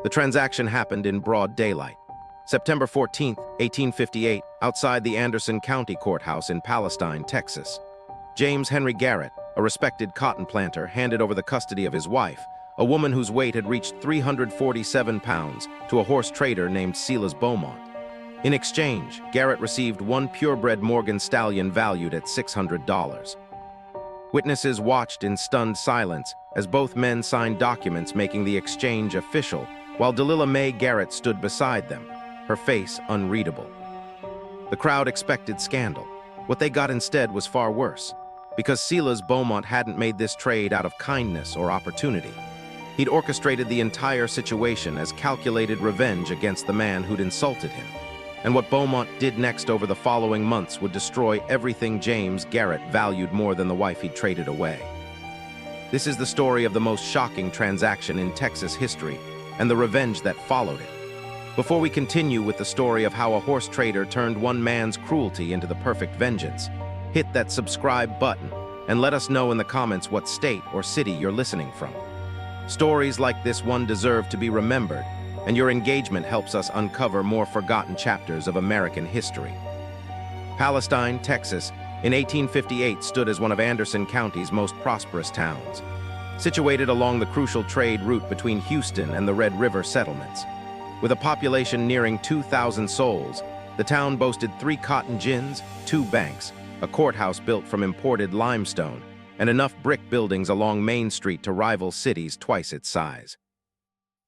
The transaction happened in broad daylight. September 14, 1858, outside the Anderson County Courthouse in Palestine, Texas. James Henry Garrett, a respected cotton planter, handed over the custody of his wife, a woman whose weight had reached 347 pounds, to a horse trader named Silas Beaumont. In exchange, Garrett received one purebred Morgan stallion valued at $600. Witnesses watched in stunned silence as both men signed documents making the exchange official, while Delilah Mae Garrett stood beside them, her face unreadable. The crowd expected scandal. What they got instead was far worse, because Silas Beaumont hadn't made this trade out of kindness or opportunity. He'd orchestrated the entire situation as calculated revenge against the man who'd insulted him. And what Beaumont did next over the following months would destroy everything James Garrett valued more than the wife he'd traded away. This is the story of the most shocking transaction in Texas history, and the revenge that followed it. Before we continue with the story of how a horse trader turned one man's cruelty into the perfect vengeance, hit that subscribe button and let us know in the comments what state or city you're listening from. Stories like this one deserve to be remembered, and your engagement helps us uncover more forgotten chapters of American history. Palestine, Texas, in 1858 stood as one of Anderson County's most prosperous towns. Situated along the crucial trade route between Houston and the Red River settlements. With a population nearing 2,000 souls, the town boasted 3 cotton gins, 2 banks, a courthouse built from imported limestone, and enough brick buildings along Main Street to rival cities twice its size.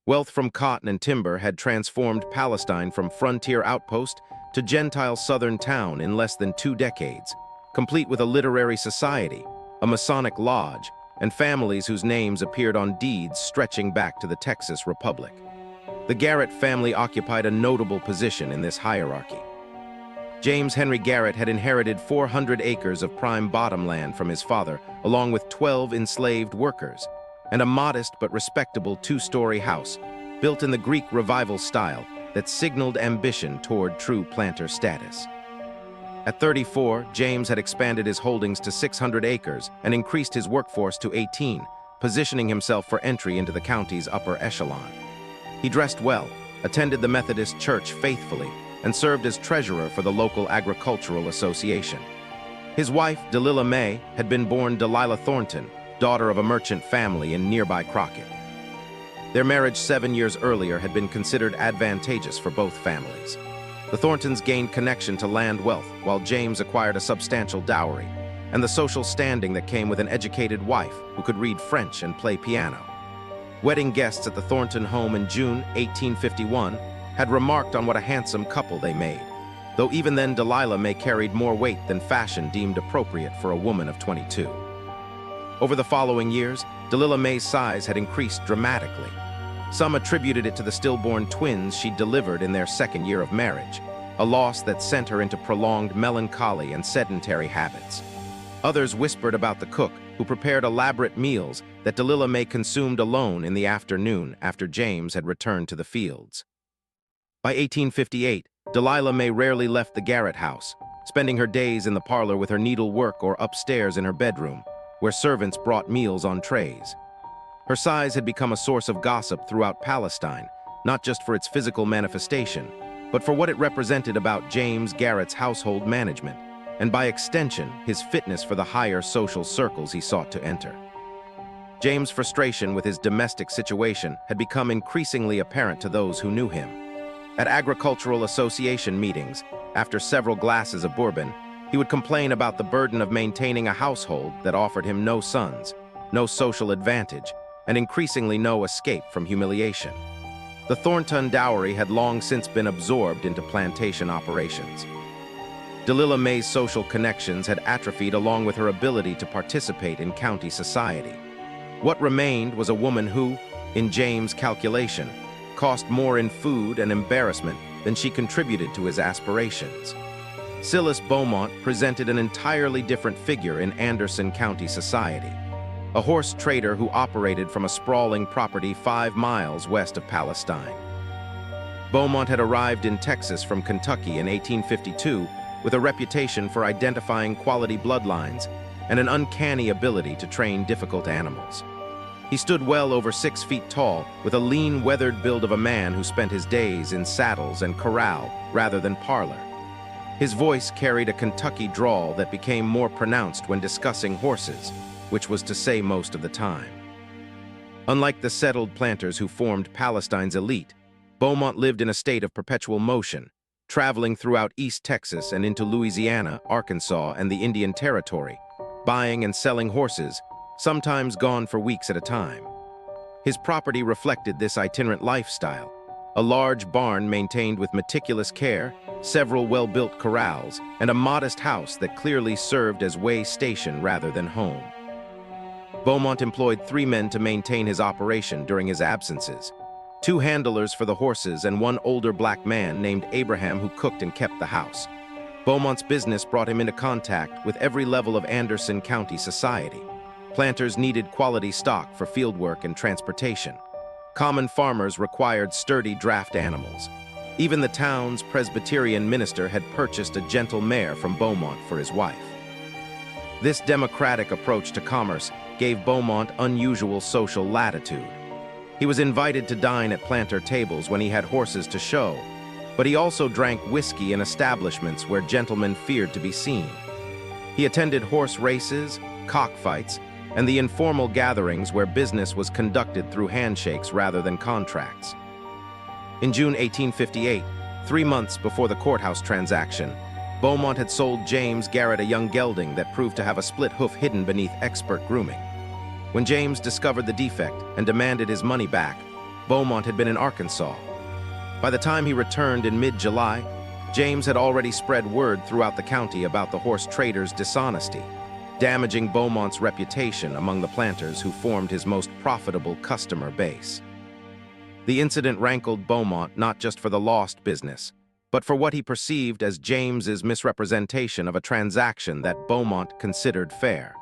Wealth from cotton and timber had transformed Palestine from frontier outpost to Gentile southern town in less than 2 decades, complete with a literary society, a Masonic lodge, and families whose names appeared on deeds stretching back to the Texas Republic. The Garrett family occupied a notable position in this hierarchy. James Henry Garrett had inherited 400 acres of prime bottomland from his father, along with 12 enslaved workers, and a modest but respectable 2-story house, built in the Greek Revival style that signaled ambition toward true planter status. At 34, James had expanded his holdings to 600 acres and increased his workforce to 18, positioning himself for entry into the county's upper echelon. He dressed well, attended the Methodist Church faithfully, and served as treasurer for the local agricultural association. His wife, Delilah Mae, had been born Delilah Thornton, daughter of a merchant family in nearby Crockett. Their marriage 7 years earlier had been considered advantageous for both families. The Thorntons gained connection to land wealth, while James acquired a substantial dowry, and the social standing that came with an educated wife who could read French and play piano. Wedding guests at the Thornton home in June 1851 had remarked on what a handsome couple they made, though even then Delilah Mae carried more weight than fashion deemed appropriate for a woman of 22. Over the following years, Delilah Mae's size had increased dramatically. Some attributed it to the stillborn twins she delivered in their 2nd year of marriage, a loss that sent her into prolonged melancholy and sedentary habits. Others whispered about the cook, who prepared elaborate meals that Delilah Mae consumed alone in the afternoon after James had returned to the fields. By 1858, Delilah Mae rarely left the Garrett house, spending her days in the parlor with her needlework or upstairs in her bedroom, where servants brought meals on trays. Her size had become a source of gossip throughout Palestine, not just for its physical manifestation, but for what it represented about James Garrett's household management, and by extension, his fitness for the higher social circles he sought to enter. James' frustration with his domestic situation had become increasingly apparent to those who knew him. At agricultural association meetings, after several glasses of bourbon, he would complain about the burden of maintaining a household that offered him no sons, no social advantage, and increasingly no escape from humiliation. The Thornton dowry had long since been absorbed into plantation operations. Delilah Mae's social connections had atrophied along with her ability to participate in county society. What remained was a woman who, in James' calculation, cost more in food and embarrassment than she contributed to his aspirations. Silas Beaumont presented an entirely different figure in Anderson County society, a horse trader who operated from a sprawling property 5 miles west of Palestine. Beaumont had arrived in Texas from Kentucky in 1852 with a reputation for identifying quality bloodlines and an uncanny ability to train difficult animals. He stood well over 6 feet tall, with a lean, weathered build of a man who spent his days in saddles and corral rather than parlor. His voice carried a Kentucky drawl that became more pronounced when discussing horses, which was to say most of the time. Unlike the settled planters who formed Palestine's elite, Beaumont lived in a state of perpetual motion, traveling throughout East Texas and into Louisiana, Arkansas, and the Indian Territory, buying and selling horses, sometimes gone for weeks at a time. His property reflected this itinerant lifestyle: a large barn maintained with meticulous care, several well-built corrals, and a modest house that clearly served as way station rather than home. Beaumont employed 3 men to maintain his operation during his absences: 2 handlers for the horses and 1 older black man named Abraham who cooked and kept the house. Beaumont's business brought him into contact with every level of Anderson County society. Planters needed quality stock for fieldwork and transportation. Common farmers required sturdy draft animals. Even the town's Presbyterian minister had purchased a gentle mare from Beaumont for his wife. This democratic approach to commerce gave Beaumont unusual social latitude. He was invited to dine at planter tables when he had horses to show, but he also drank whiskey in establishments where gentlemen feared to be seen. He attended horse races, cockfights, and the informal gatherings where business was conducted through handshakes rather than contracts. In June 1858, 3 months before the courthouse transaction, Beaumont had sold James Garrett a young gelding that proved to have a split hoof hidden beneath expert grooming. When James discovered the defect and demanded his money back, Beaumont had been in Arkansas. By the time he returned in mid-July, James had already spread word throughout the county about the horse trader's dishonesty, damaging Beaumont's reputation among the planters who formed his most profitable customer base. The incident rankled Beaumont not just for the lost business, but for what he perceived as James's misrepresentation of a transaction that Beaumont considered fair.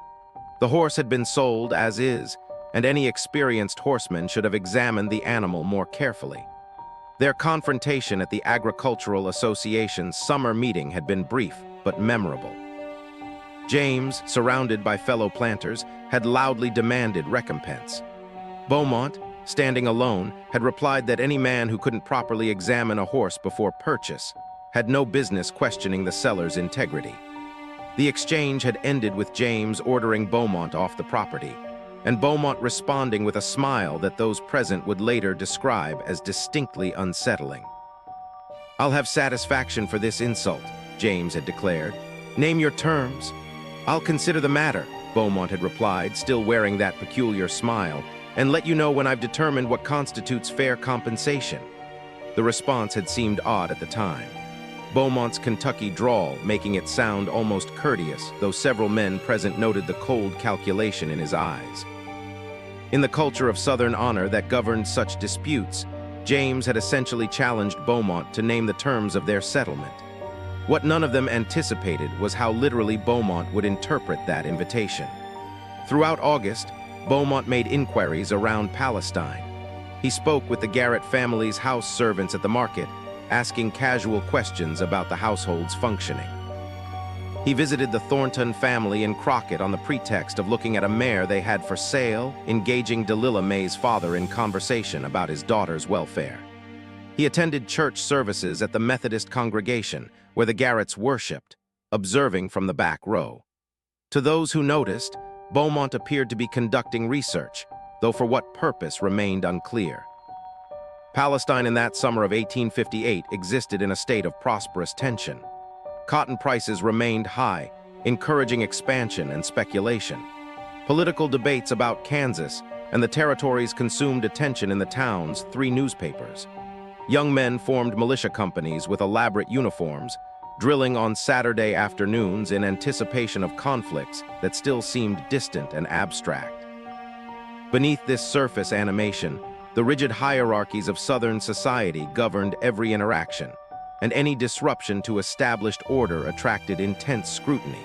The horse had been sold as is, and any experienced horseman should have examined the animal more carefully. Their confrontation at the Agricultural Association's summer meeting had been brief but memorable. James, surrounded by fellow planters, had loudly demanded recompense. Beaumont, standing alone, had replied that any man who couldn't properly examine a horse before purchase had no business questioning the seller's integrity. The exchange had ended with James ordering Beaumont off the property, and Beaumont responding with a smile that those present would later describe as distinctly unsettling. "I'll have satisfaction for this insult," James had declared. "Name your terms." "I'll consider the matter," Beaumont had replied, still wearing that peculiar smile, "and let you know when I've determined what constitutes fair compensation." The response had seemed odd at the time, Beaumont's Kentucky drawl making it sound almost courteous, though several men present noted the cold calculation in his eyes. In the culture of Southern honor that governed such disputes, James had essentially challenged Beaumont to name the terms of their settlement. What none of them anticipated was how literally Beaumont would interpret that invitation. Throughout August, Beaumont made inquiries around Palestine. He spoke with the Garrett family's house servants at the market, asking casual questions about the household's functioning. He visited the Thornton family in Crockett on the pretext of looking at a mare they had for sale, engaging Delilah May's father in conversation about his daughter's welfare. He attended church services at the Methodist congregation, where the Garretts worshipped, observing from the back row. To those who noticed, Beaumont appeared to be conducting research, though for what purpose remained unclear. Palestine in that summer of 1858 existed in a state of prosperous tension. Cotton prices remained high, encouraging expansion and speculation. Political debates about Kansas and the territories consumed attention in the town's 3 newspapers. Young men formed militia companies with elaborate uniforms, drilling on Saturday afternoons in anticipation of conflicts that still seemed distant and abstract. Beneath this surface animation, the rigid hierarchies of Southern society governed every interaction, and any disruption to established order attracted intense scrutiny.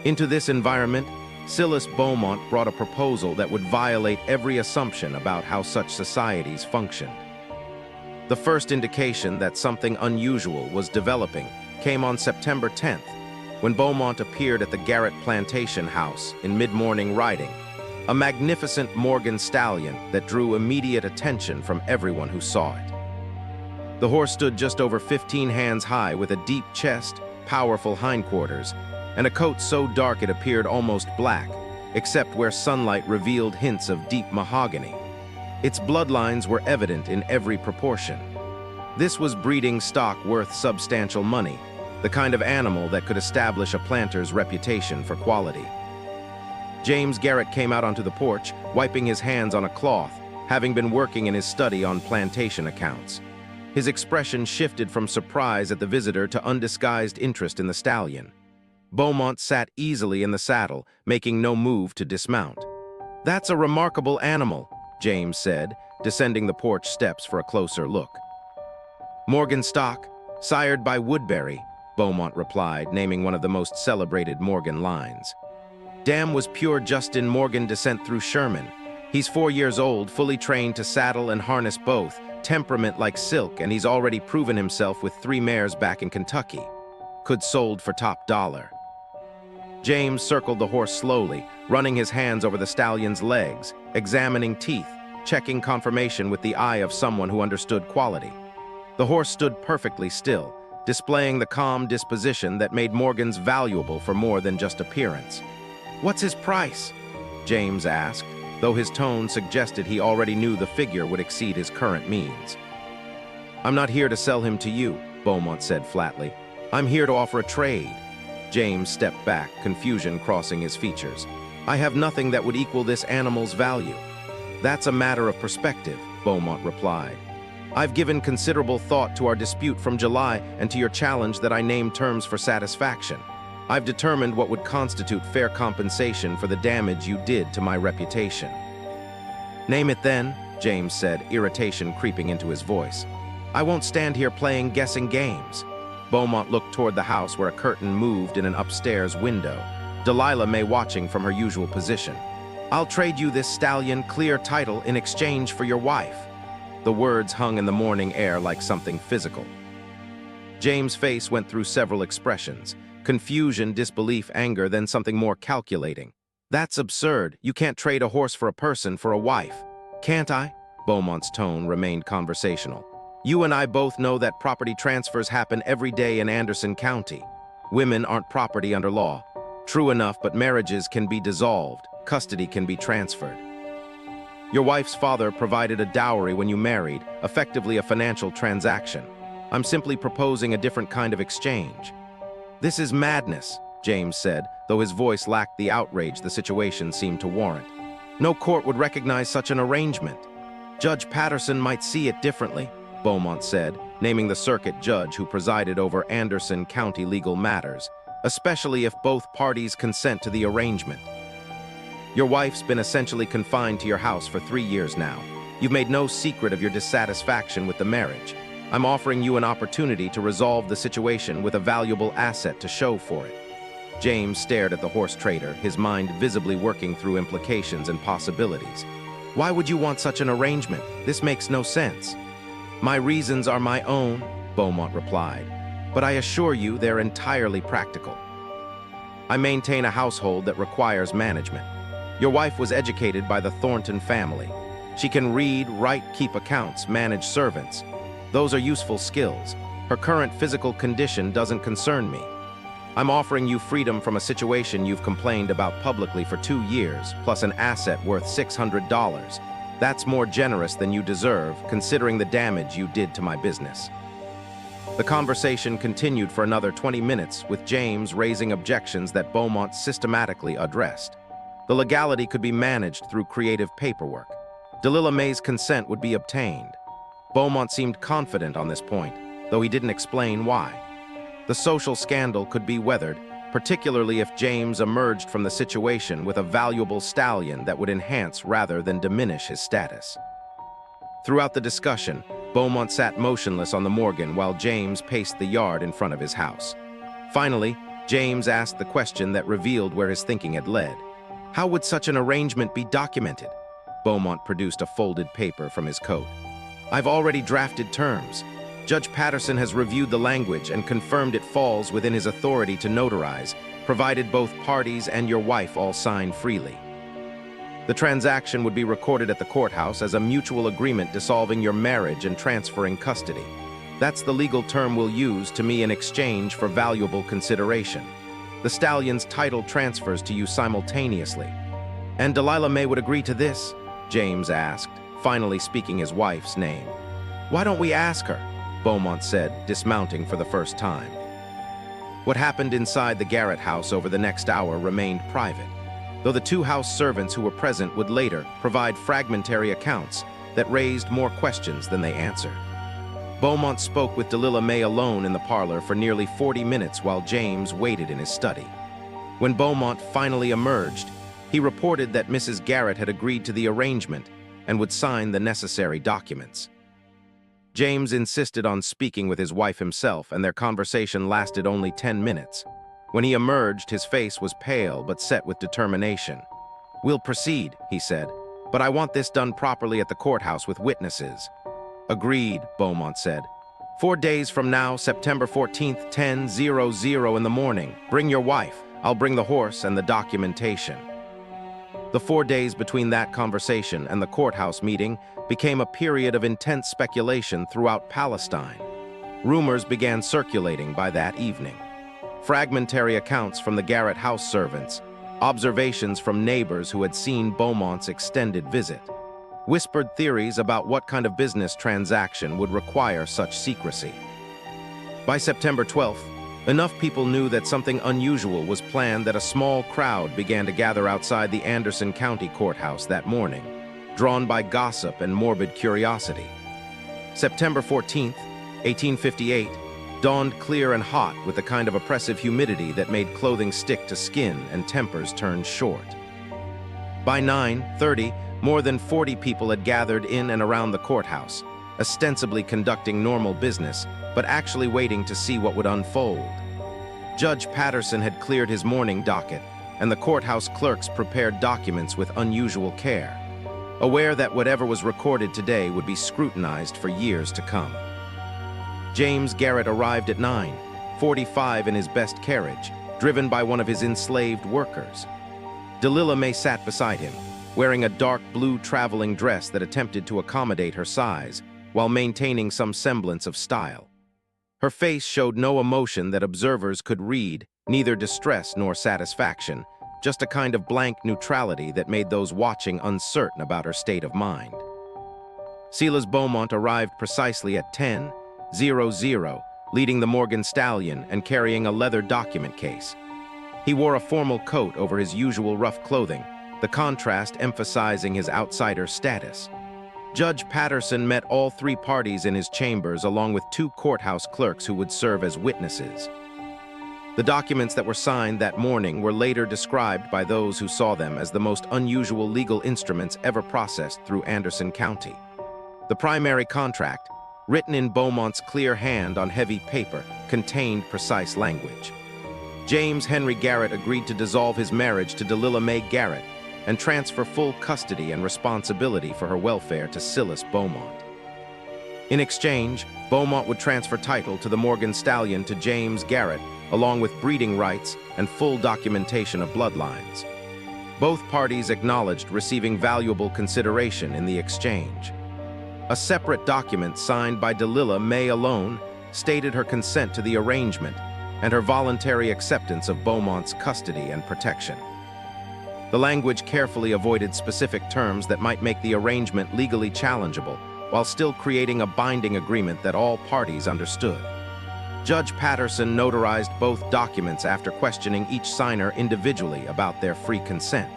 Into this environment, Silas Beaumont brought a proposal that would violate every assumption about how such societies functioned. The first indication that something unusual was developing came on September 10th, when Beaumont appeared at the Garrett Plantation House in mid-morning riding, a magnificent Morgan stallion that drew immediate attention from everyone who saw it. The horse stood just over 15 hands high with a deep chest, powerful hindquarters, and a coat so dark it appeared almost black, except where sunlight revealed hints of deep mahogany. Its bloodlines were evident in every proportion. This was breeding stock worth substantial money, the kind of animal that could establish a planter's reputation for quality. James Garrett came out onto the porch, wiping his hands on a cloth, having been working in his study on plantation accounts. His expression shifted from surprise at the visitor to undisguised interest in the stallion. Beaumont sat easily in the saddle, making no move to dismount. "That's a remarkable animal," James said, descending the porch steps for a closer look. "Morgan stock, sired by Woodbury," Beaumont replied, naming one of the most celebrated Morgan lines. "Dam was pure Justin Morgan descent through Sherman. He's 4 years old, fully trained to saddle and harness both, temperament like silk, and he's already proven himself with 3 mares back in Kentucky. Could sold for top dollar." James circled the horse slowly, running his hands over the stallion's legs, examining teeth, checking confirmation with the eye of someone who understood quality. The horse stood perfectly still, displaying the calm disposition that made Morgan's valuable for more than just appearance. "What's his price?" James asked, though his tone suggested he already knew the figure would exceed his current means. "I'm not here to sell him to you," Beaumont said flatly. "I'm here to offer a trade." James stepped back, confusion crossing his features. "I have nothing that would equal this animal's value." "That's a matter of perspective," Beaumont replied. "I've given considerable thought to our dispute from July and to your challenge that I name terms for satisfaction. I've determined what would constitute fair compensation for the damage you did to my reputation." "Name it then," James said, irritation creeping into his voice. "I won't stand here playing guessing games." Beaumont looked toward the house where a curtain moved in an upstairs window, Delilah May watching from her usual position. "I'll trade you this stallion clear title in exchange for your wife." The words hung in the morning air like something physical. James' face went through several expressions: confusion, disbelief, anger, then something more calculating. "That's absurd. You can't trade a horse for a person for a wife." "Can't I?" Beaumont's tone remained conversational. "You and I both know that property transfers happen every day in Anderson County. Women aren't property under law. True enough, but marriages can be dissolved, custody can be transferred. Your wife's father provided a dowry when you married, effectively a financial transaction. I'm simply proposing a different kind of exchange." "This is madness," James said, though his voice lacked the outrage the situation seemed to warrant. "No court would recognize such an arrangement." "Judge Patterson might see it differently," Beaumont said, naming the circuit judge who presided over Anderson County legal matters, "especially if both parties consent to the arrangement. Your wife's been essentially confined to your house for 3 years now. You've made no secret of your dissatisfaction with the marriage. I'm offering you an opportunity to resolve the situation with a valuable asset to show for it." James stared at the horse trader, his mind visibly working through implications and possibilities. "Why would you want such an arrangement? This makes no sense." "My reasons are my own," Beaumont replied, "but I assure you they're entirely practical. I maintain a household that requires management. Your wife was educated by the Thornton family. She can read, write, keep accounts, manage servants. Those are useful skills. Her current physical condition doesn't concern me. I'm offering you freedom from a situation you've complained about publicly for 2 years, plus an asset worth $600. That's more generous than you deserve, considering the damage you did to my business." The conversation continued for another 20 minutes, with James raising objections that Beaumont systematically addressed. The legality could be managed through creative paperwork. Delilah May's consent would be obtained. Beaumont seemed confident on this point, though he didn't explain why. The social scandal could be weathered, particularly if James emerged from the situation with a valuable stallion that would enhance rather than diminish his status. Throughout the discussion, Beaumont sat motionless on the Morgan while James paced the yard in front of his house. Finally, James asked the question that revealed where his thinking had led. "How would such an arrangement be documented?" Beaumont produced a folded paper from his coat. "I've already drafted terms. Judge Patterson has reviewed the language and confirmed it falls within his authority to notarize, provided both parties and your wife all sign freely." The transaction would be recorded at the courthouse as a mutual agreement dissolving your marriage and transferring custody. That's the legal term we'll use to me in exchange for valuable consideration. The stallion's title transfers to you simultaneously. And Delilah May would agree to this? James asked, finally speaking his wife's name. Why don't we ask her? Beaumont said, dismounting for the first time. What happened inside the Garrett house over the next hour remained private, though the two house servants who were present would later provide fragmentary accounts that raised more questions than they answered. Beaumont spoke with Delilah May alone in the parlor for nearly 40 minutes while James waited in his study. When Beaumont finally emerged, he reported that Mrs. Garrett had agreed to the arrangement and would sign the necessary documents. James insisted on speaking with his wife himself, and their conversation lasted only 10 minutes. When he emerged, his face was pale but set with determination. "We'll proceed," he said, "but I want this done properly at the courthouse with witnesses." "Agreed," Beaumont said. 4 days from now, September 14th, 10:00 in the morning. Bring your wife. I'll bring the horse and the documentation. The 4 days between that conversation and the courthouse meeting became a period of intense speculation throughout Palestine. Rumors began circulating by that evening. Fragmentary accounts from the Garrett house servants, observations from neighbors who had seen Beaumont's extended visit, whispered theories about what kind of business transaction would require such secrecy. By September 12th, enough people knew that something unusual was planned that a small crowd began to gather outside the Anderson County Courthouse that morning, drawn by gossip and morbid curiosity. September 14th, 1858, dawned clear and hot with the kind of oppressive humidity that made clothing stick to skin and tempers turned short. By 9:30, more than 40 people had gathered in and around the courthouse, ostensibly conducting normal business, but actually waiting to see what would unfold. Judge Patterson had cleared his morning docket, and the courthouse clerks prepared documents with unusual care, aware that whatever was recorded today would be scrutinized for years to come. James Garrett arrived at 9:45 in his best carriage, driven by one of his enslaved workers. Delilah May sat beside him, wearing a dark blue traveling dress that attempted to accommodate her size, while maintaining some semblance of style. Her face showed no emotion that observers could read, neither distress nor satisfaction, just a kind of blank neutrality that made those watching uncertain about her state of mind. Silas Beaumont arrived precisely at 10:00, leading the Morgan Stallion and carrying a leather document case. He wore a formal coat over his usual rough clothing, the contrast emphasizing his outsider status. Judge Patterson met all three parties in his chambers along with 2 courthouse clerks who would serve as witnesses. The documents that were signed that morning were later described by those who saw them as the most unusual legal instruments ever processed through Anderson County. The primary contract, written in Beaumont's clear hand on heavy paper, contained precise language. James Henry Garrett agreed to dissolve his marriage to Delilah May Garrett and transfer full custody and responsibility for her welfare to Silas Beaumont. In exchange, Beaumont would transfer title to the Morgan Stallion to James Garrett, along with breeding rights and full documentation of bloodlines. Both parties acknowledged receiving valuable consideration in the exchange. A separate document signed by Delilah May alone stated her consent to the arrangement and her voluntary acceptance of Beaumont's custody and protection. The language carefully avoided specific terms that might make the arrangement legally challengeable, while still creating a binding agreement that all parties understood. Judge Patterson notarized both documents after questioning each signer individually about their free consent.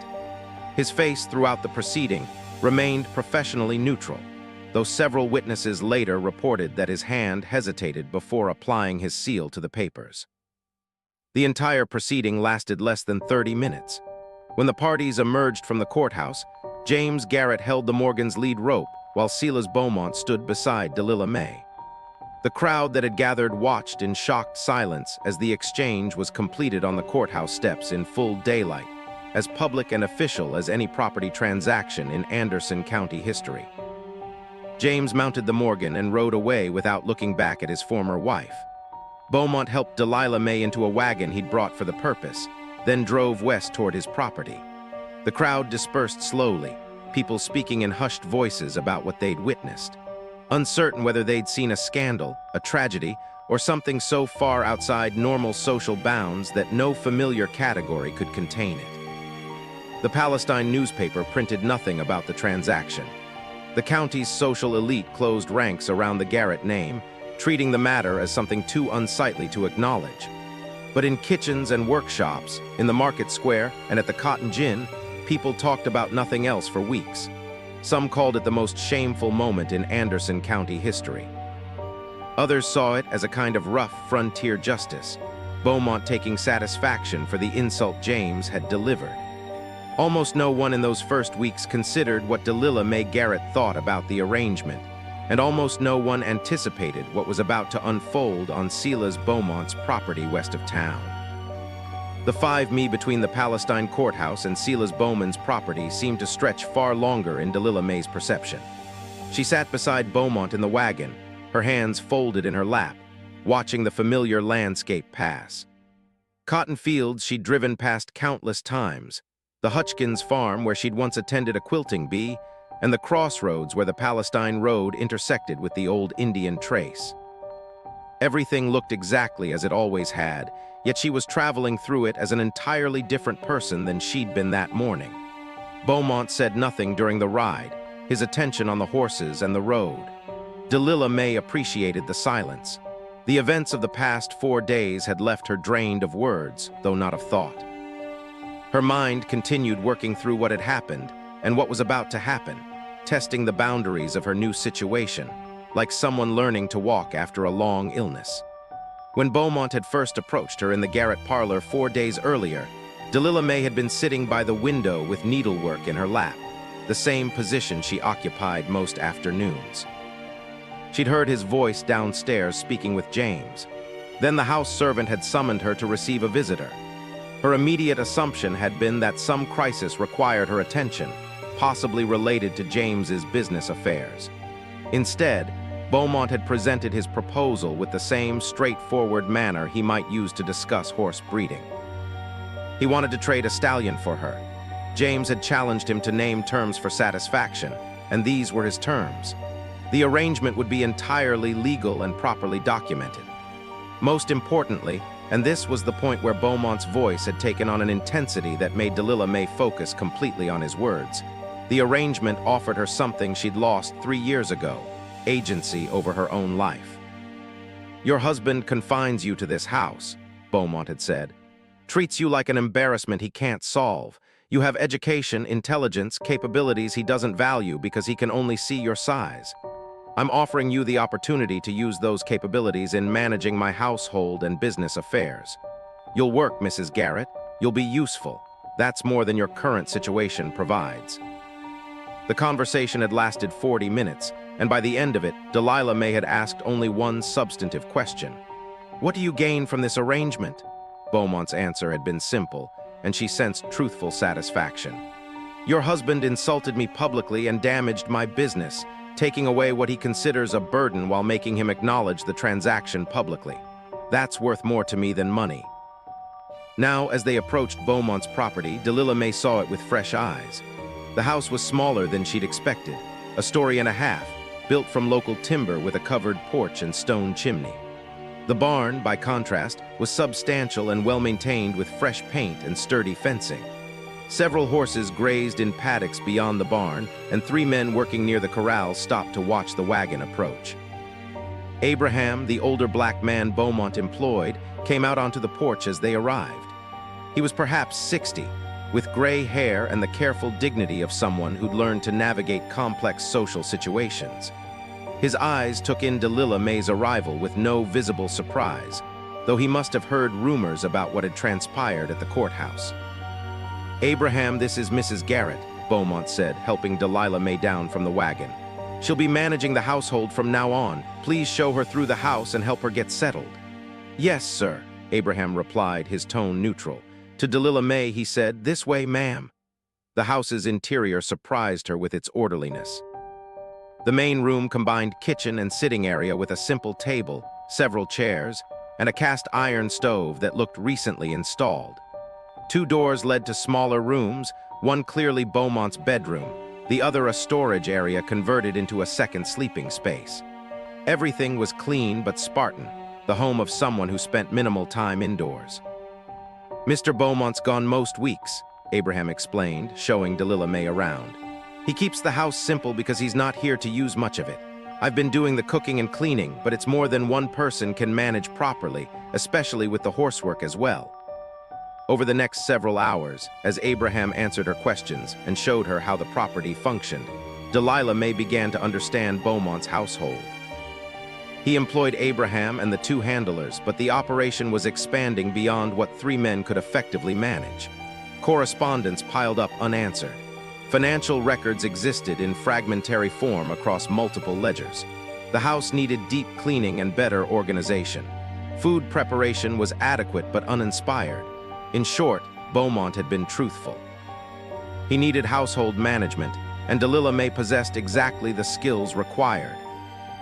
His face throughout the proceeding remained professionally neutral, though several witnesses later reported that his hand hesitated before applying his seal to the papers. The entire proceeding lasted less than 30 minutes. When the parties emerged from the courthouse, James Garrett held the Morgan's lead rope while Silas Beaumont stood beside Delilah May. The crowd that had gathered watched in shocked silence as the exchange was completed on the courthouse steps in full daylight, as public and official as any property transaction in Anderson County history. James mounted the Morgan and rode away without looking back at his former wife. Beaumont helped Delilah May into a wagon he'd brought for the purpose, then drove west toward his property. The crowd dispersed slowly, people speaking in hushed voices about what they'd witnessed, uncertain whether they'd seen a scandal, a tragedy, or something so far outside normal social bounds that no familiar category could contain it. The Palestine newspaper printed nothing about the transaction. The county's social elite closed ranks around the Garrett name, treating the matter as something too unsightly to acknowledge. But in kitchens and workshops, in the market square, and at the Cotton Gin, people talked about nothing else for weeks. Some called it the most shameful moment in Anderson County history. Others saw it as a kind of rough frontier justice, Beaumont taking satisfaction for the insult James had delivered. Almost no one in those first weeks considered what Delilah Mae Garrett thought about the arrangement, and almost no one anticipated what was about to unfold on Silas Beaumont's property west of town. The 5 mi between the Palestine courthouse and Silas Beaumont's property seemed to stretch far longer in Delilah Mae's perception. She sat beside Beaumont in the wagon, her hands folded in her lap, watching the familiar landscape pass. Cotton fields she'd driven past countless times, the Hutchkins farm where she'd once attended a quilting bee, and the crossroads where the Palestine Road intersected with the old Indian trace. Everything looked exactly as it always had, yet she was traveling through it as an entirely different person than she'd been that morning. Beaumont said nothing during the ride, his attention on the horses and the road. Delilah Mae appreciated the silence. The events of the past 4 days had left her drained of words, though not of thought. Her mind continued working through what had happened and what was about to happen, testing the boundaries of her new situation, like someone learning to walk after a long illness. When Beaumont had first approached her in the Garrett parlor 4 days earlier, Delilah Mae had been sitting by the window with needlework in her lap, the same position she occupied most afternoons. She'd heard his voice downstairs speaking with James. Then the house servant had summoned her to receive a visitor. Her immediate assumption had been that some crisis required her attention, possibly related to James's business affairs. Instead, Beaumont had presented his proposal with the same straightforward manner he might use to discuss horse breeding. He wanted to trade a stallion for her. James had challenged him to name terms for satisfaction, and these were his terms. The arrangement would be entirely legal and properly documented. Most importantly, and this was the point where Beaumont's voice had taken on an intensity that made Delilah Mae focus completely on his words, the arrangement offered her something she'd lost 3 years ago: agency over her own life. "Your husband confines you to this house," Beaumont had said. "Treats you like an embarrassment he can't solve. You have education, intelligence, capabilities he doesn't value because he can only see your size. I'm offering you the opportunity to use those capabilities in managing my household and business affairs. You'll work, Mrs. Garrett. You'll be useful. That's more than your current situation provides." The conversation had lasted 40 minutes, and by the end of it, Delilah Mae had asked only one substantive question. "What do you gain from this arrangement?" Beaumont's answer had been simple, and she sensed truthful satisfaction. "Your husband insulted me publicly and damaged my business, taking away what he considers a burden while making him acknowledge the transaction publicly. That's worth more to me than money." Now, as they approached Beaumont's property, Delilah Mae saw it with fresh eyes. The house was smaller than she'd expected, a story and a half, built from local timber with a covered porch and stone chimney. The barn, by contrast, was substantial and well-maintained with fresh paint and sturdy fencing. Several horses grazed in paddocks beyond the barn, and 3 men working near the corral stopped to watch the wagon approach. Abraham, the older black man Beaumont employed, came out onto the porch as they arrived. He was perhaps 60, with gray hair and the careful dignity of someone who'd learned to navigate complex social situations. His eyes took in Delilah Mae's arrival with no visible surprise, though he must have heard rumors about what had transpired at the courthouse. "Abraham, this is Mrs. Garrett," Beaumont said, helping Delilah Mae down from the wagon. "She'll be managing the household from now on. Please show her through the house and help her get settled." "Yes, sir," Abraham replied, his tone neutral. To Delilah Mae, he said, "This way, ma'am." The house's interior surprised her with its orderliness. The main room combined kitchen and sitting area with a simple table, several chairs, and a cast iron stove that looked recently installed. 2 doors led to smaller rooms, one clearly Beaumont's bedroom, the other a storage area converted into a second sleeping space. Everything was clean but Spartan, the home of someone who spent minimal time indoors. "Mr. Beaumont's gone most weeks," Abraham explained, showing Delilah May around. "He keeps the house simple because he's not here to use much of it. I've been doing the cooking and cleaning, but it's more than one person can manage properly, especially with the horsework as well." Over the next several hours, as Abraham answered her questions and showed her how the property functioned, Delilah May began to understand Beaumont's household. He employed Abraham and the two handlers, but the operation was expanding beyond what three men could effectively manage. Correspondence piled up unanswered. Financial records existed in fragmentary form across multiple ledgers. The house needed deep cleaning and better organization. Food preparation was adequate but uninspired. In short, Beaumont had been truthful. He needed household management, and Delilah May possessed exactly the skills required.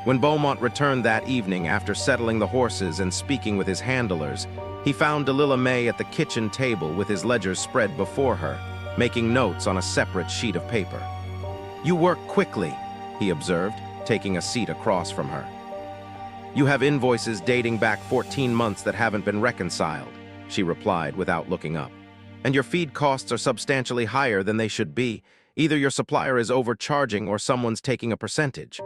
When Beaumont returned that evening after settling the horses and speaking with his handlers, he found Delilah May at the kitchen table with his ledgers spread before her, making notes on a separate sheet of paper. "You work quickly," he observed, taking a seat across from her. "You have invoices dating back 14 months that haven't been reconciled," she replied without looking up. "And your feed costs are substantially higher than they should be. Either your supplier is overcharging or someone's taking a percentage."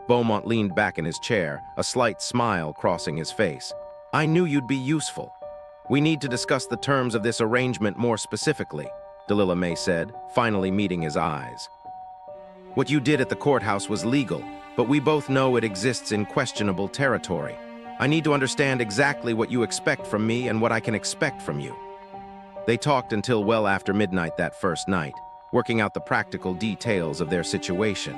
Beaumont leaned back in his chair, a slight smile crossing his face. "I knew you'd be useful. We need to discuss the terms of this arrangement more specifically," Delilah May said, finally meeting his eyes. "What you did at the courthouse was legal, but we both know it exists in questionable territory. I need to understand exactly what you expect from me and what I can expect from you." They talked until well after midnight that first night, working out the practical details of their situation.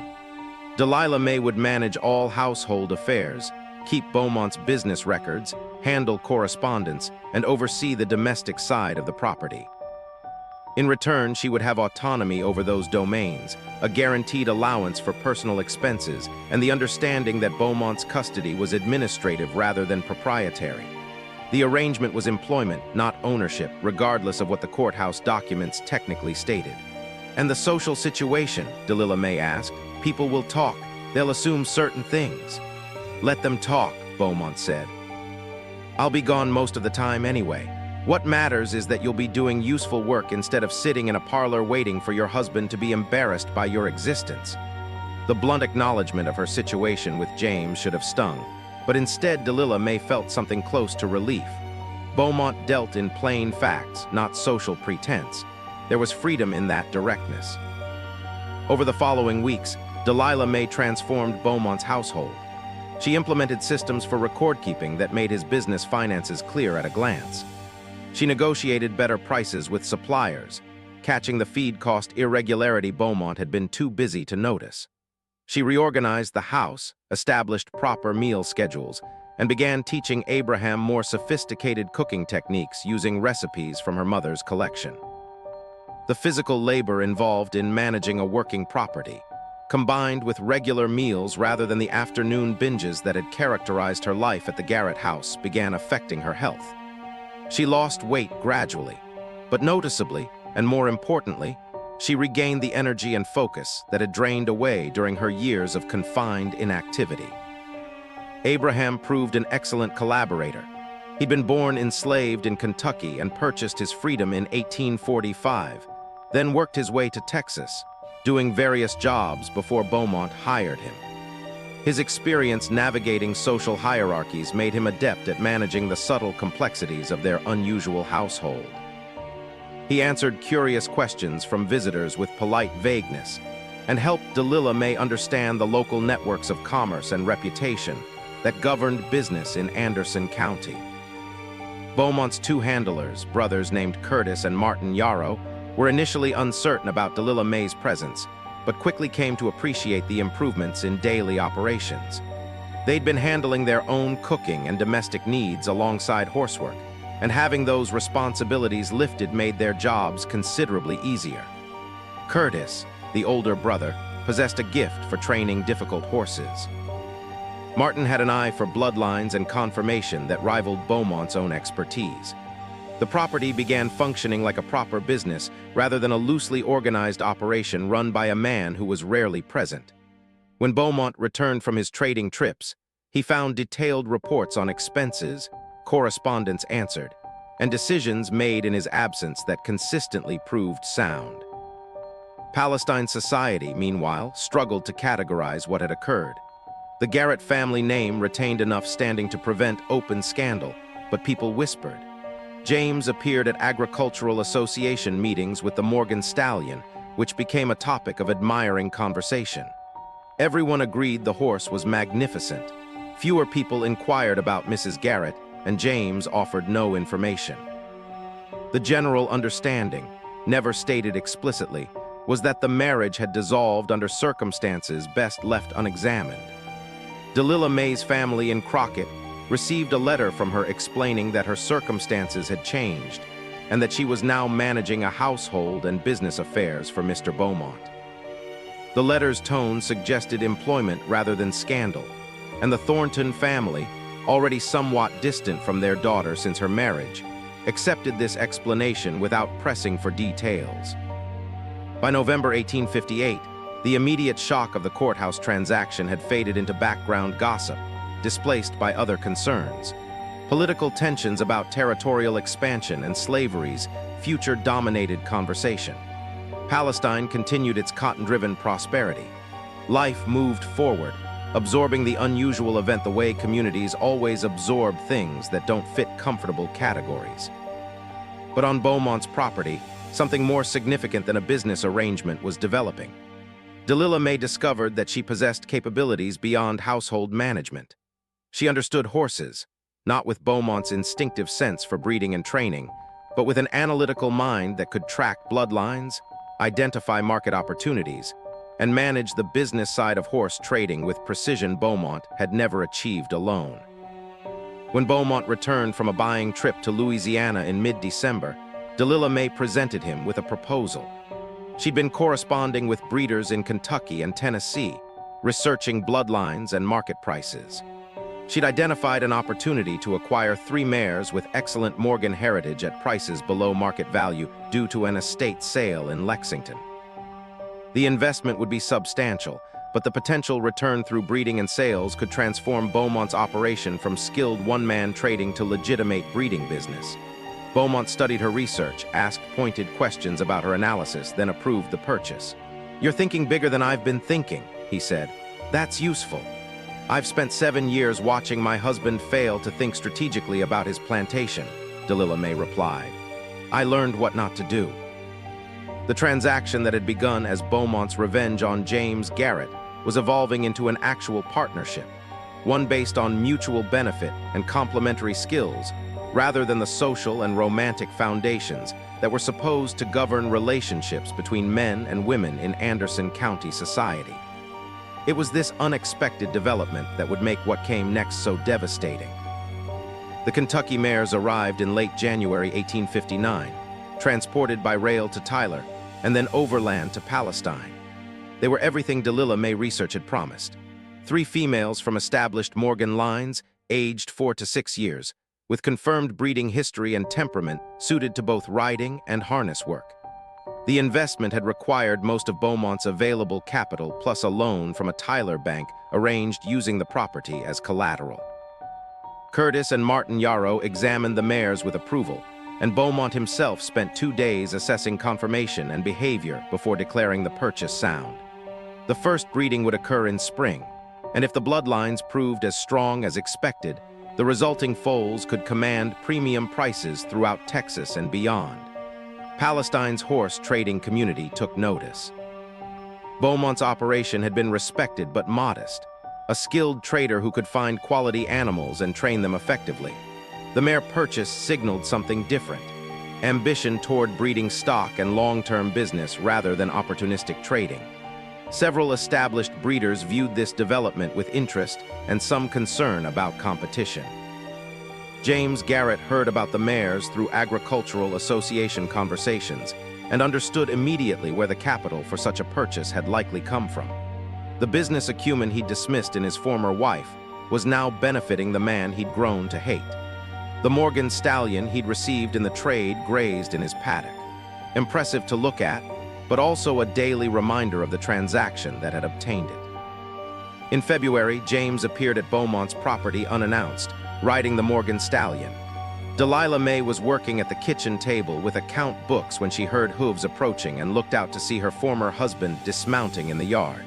Delilah May would manage all household affairs, keep Beaumont's business records, handle correspondence, and oversee the domestic side of the property. In return, she would have autonomy over those domains, a guaranteed allowance for personal expenses, and the understanding that Beaumont's custody was administrative rather than proprietary. The arrangement was employment, not ownership, regardless of what the courthouse documents technically stated. "And the social situation?" Delilah May asked. "People will talk. They'll assume certain things." "Let them talk," Beaumont said. "I'll be gone most of the time anyway. What matters is that you'll be doing useful work instead of sitting in a parlor waiting for your husband to be embarrassed by your existence." The blunt acknowledgement of her situation with James should have stung, but instead Delilah May felt something close to relief. Beaumont dealt in plain facts, not social pretense. There was freedom in that directness. Over the following weeks, Delilah May transformed Beaumont's household. She implemented systems for record-keeping that made his business finances clear at a glance. She negotiated better prices with suppliers, catching the feed cost irregularity Beaumont had been too busy to notice. She reorganized the house, established proper meal schedules, and began teaching Abraham more sophisticated cooking techniques using recipes from her mother's collection. The physical labor involved in managing a working property, combined with regular meals rather than the afternoon binges that had characterized her life at the Garrett house, began affecting her health. She lost weight gradually, but noticeably, and more importantly, she regained the energy and focus that had drained away during her years of confined inactivity. Abraham proved an excellent collaborator. He'd been born enslaved in Kentucky and purchased his freedom in 1845, then worked his way to Texas, doing various jobs before Beaumont hired him. His experience navigating social hierarchies made him adept at managing the subtle complexities of their unusual household. He answered curious questions from visitors with polite vagueness and helped Delilah May understand the local networks of commerce and reputation that governed business in Anderson County. Beaumont's two handlers, brothers named Curtis and Martin Yarrow, were initially uncertain about Delilah May's presence, but quickly came to appreciate the improvements in daily operations. They'd been handling their own cooking and domestic needs alongside horsework, and having those responsibilities lifted made their jobs considerably easier. Curtis, the older brother, possessed a gift for training difficult horses. Martin had an eye for bloodlines and conformation that rivaled Beaumont's own expertise. The property began functioning like a proper business rather than a loosely organized operation run by a man who was rarely present. When Beaumont returned from his trading trips, he found detailed reports on expenses, correspondence answered, and decisions made in his absence that consistently proved sound. Palestine society, meanwhile, struggled to categorize what had occurred. The Garrett family name retained enough standing to prevent open scandal, but people whispered. James appeared at agricultural association meetings with the Morgan Stallion, which became a topic of admiring conversation. Everyone agreed the horse was magnificent. Fewer people inquired about Mrs. Garrett, and James offered no information. The general understanding, never stated explicitly, was that the marriage had dissolved under circumstances best left unexamined. Delilah May's family in Crockett received a letter from her explaining that her circumstances had changed and that she was now managing a household and business affairs for Mr. Beaumont. The letter's tone suggested employment rather than scandal, and the Thornton family, already somewhat distant from their daughter since her marriage, accepted this explanation without pressing for details. By November 1858, the immediate shock of the courthouse transaction had faded into background gossip, displaced by other concerns. Political tensions about territorial expansion and slavery's future dominated conversation. Palestine continued its cotton-driven prosperity. Life moved forward, absorbing the unusual event the way communities always absorb things that don't fit comfortable categories. But on Beaumont's property, something more significant than a business arrangement was developing. Delilah May discovered that she possessed capabilities beyond household management. She understood horses, not with Beaumont's instinctive sense for breeding and training, but with an analytical mind that could track bloodlines, identify market opportunities, and manage the business side of horse trading with precision Beaumont had never achieved alone. When Beaumont returned from a buying trip to Louisiana in mid-December, Delilah May presented him with a proposal. She'd been corresponding with breeders in Kentucky and Tennessee, researching bloodlines and market prices. She'd identified an opportunity to acquire 3 mares with excellent Morgan heritage at prices below market value due to an estate sale in Lexington. The investment would be substantial, but the potential return through breeding and sales could transform Beaumont's operation from skilled one-man trading to legitimate breeding business. Beaumont studied her research, asked pointed questions about her analysis, then approved the purchase. "You're thinking bigger than I've been thinking," he said. "That's useful. I've spent 7 years watching my husband fail to think strategically about his plantation," Delilah May replied. "I learned what not to do." The transaction that had begun as Beaumont's revenge on James Garrett was evolving into an actual partnership, one based on mutual benefit and complementary skills, rather than the social and romantic foundations that were supposed to govern relationships between men and women in Anderson County society. It was this unexpected development that would make what came next so devastating. The Kentucky mares arrived in late January 1859, transported by rail to Tyler, and then overland to Palestine. They were everything Delilah May research had promised. 3 females from established Morgan lines, aged 4 to 6 years, with confirmed breeding history and temperament suited to both riding and harness work. The investment had required most of Beaumont's available capital plus a loan from a Tyler bank arranged using the property as collateral. Curtis and Martin Yarrow examined the mares with approval, and Beaumont himself spent 2 days assessing conformation and behavior before declaring the purchase sound. The first breeding would occur in spring, and if the bloodlines proved as strong as expected, the resulting foals could command premium prices throughout Texas and beyond. Palestine's horse trading community took notice. Beaumont's operation had been respected but modest, a skilled trader who could find quality animals and train them effectively. The mare purchase signaled something different, ambition toward breeding stock and long-term business rather than opportunistic trading. Several established breeders viewed this development with interest and some concern about competition. James Garrett heard about the mares through agricultural association conversations and understood immediately where the capital for such a purchase had likely come from. The business acumen he'd dismissed in his former wife was now benefiting the man he'd grown to hate. The Morgan stallion he'd received in the trade grazed in his paddock. Impressive to look at, but also a daily reminder of the transaction that had obtained it. In February, James appeared at Beaumont's property unannounced, riding the Morgan stallion. Delilah May was working at the kitchen table with account books when she heard hooves approaching and looked out to see her former husband dismounting in the yard.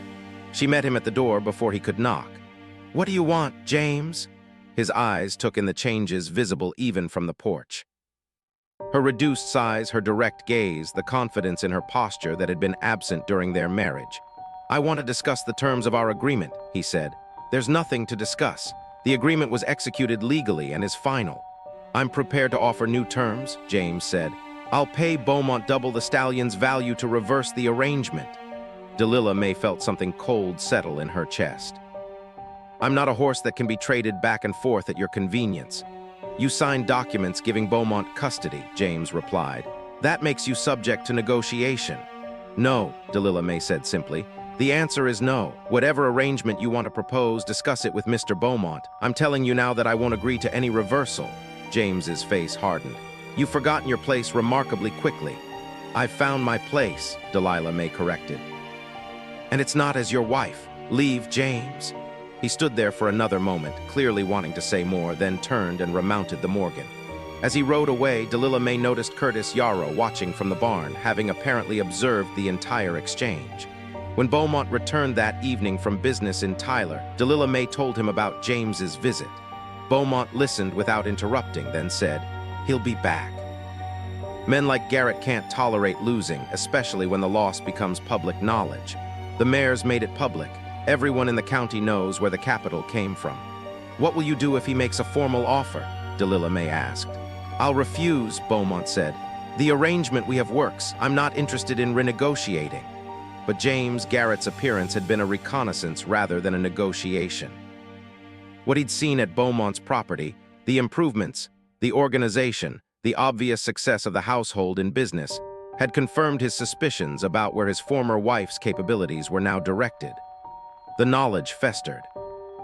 She met him at the door before he could knock. "What do you want, James?" His eyes took in the changes visible even from the porch. Her reduced size, her direct gaze, the confidence in her posture that had been absent during their marriage. "I want to discuss the terms of our agreement," he said. "There's nothing to discuss. The agreement was executed legally and is final." "I'm prepared to offer new terms," James said. "I'll pay Beaumont double the stallion's value to reverse the arrangement." Delilah May felt something cold settle in her chest. "I'm not a horse that can be traded back and forth at your convenience." "You signed documents giving Beaumont custody," James replied. "That makes you subject to negotiation." "No," Delilah May said simply. "The answer is no. Whatever arrangement you want to propose, discuss it with Mr. Beaumont. I'm telling you now that I won't agree to any reversal." James's face hardened. "You've forgotten your place remarkably quickly." "I've found my place," Delilah May corrected. "And it's not as your wife. Leave, James." He stood there for another moment, clearly wanting to say more, then turned and remounted the Morgan. As he rode away, Delilah May noticed Curtis Yarrow watching from the barn, having apparently observed the entire exchange. When Beaumont returned that evening from business in Tyler, Delilah May told him about James's visit. Beaumont listened without interrupting, then said, "He'll be back." Men like Garrett can't tolerate losing, especially when the loss becomes public knowledge. The mayor's made it public. Everyone in the county knows where the capital came from. "What will you do if he makes a formal offer?" Delilah May asked. "I'll refuse," Beaumont said. "The arrangement we have works. I'm not interested in renegotiating." But James Garrett's appearance had been a reconnaissance rather than a negotiation. What he'd seen at Beaumont's property, the improvements, the organization, the obvious success of the household in business, had confirmed his suspicions about where his former wife's capabilities were now directed. The knowledge festered.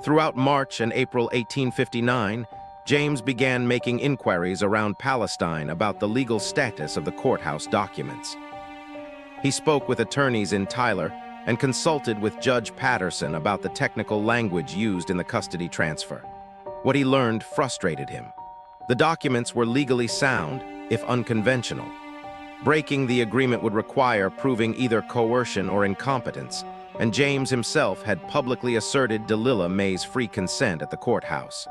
Throughout March and April 1859, James began making inquiries around Palestine about the legal status of the courthouse documents. He spoke with attorneys in Tyler and consulted with Judge Patterson about the technical language used in the custody transfer. What he learned frustrated him. The documents were legally sound, if unconventional. Breaking the agreement would require proving either coercion or incompetence, and James himself had publicly asserted Delilah May's free consent at the courthouse.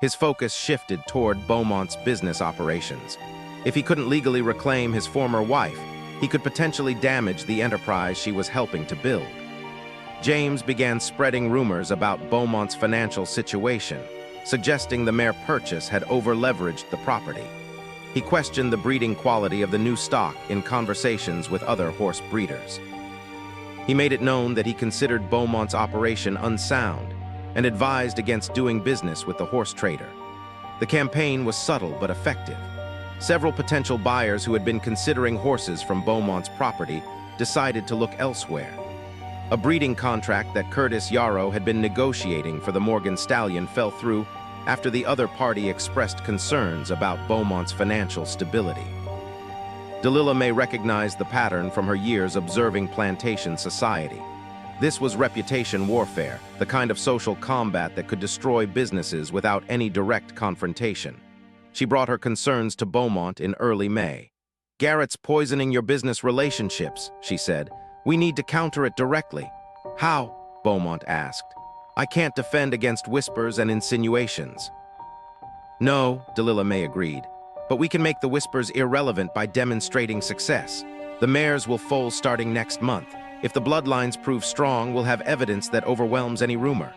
His focus shifted toward Beaumont's business operations. If he couldn't legally reclaim his former wife, he could potentially damage the enterprise she was helping to build. James began spreading rumors about Beaumont's financial situation, suggesting the mere purchase had over-leveraged the property. He questioned the breeding quality of the new stock in conversations with other horse breeders. He made it known that he considered Beaumont's operation unsound and advised against doing business with the horse trader. The campaign was subtle but effective. Several potential buyers who had been considering horses from Beaumont's property decided to look elsewhere. A breeding contract that Curtis Yarrow had been negotiating for the Morgan stallion fell through after the other party expressed concerns about Beaumont's financial stability. Delilah May recognized the pattern from her years observing plantation society. This was reputation warfare, the kind of social combat that could destroy businesses without any direct confrontation. She brought her concerns to Beaumont in early May. "Garrett's poisoning your business relationships," she said. "We need to counter it directly." "How?" Beaumont asked. "I can't defend against whispers and insinuations." "No," Delilah May agreed. "But we can make the whispers irrelevant by demonstrating success. The mares will foal starting next month. If the bloodlines prove strong, we'll have evidence that overwhelms any rumor."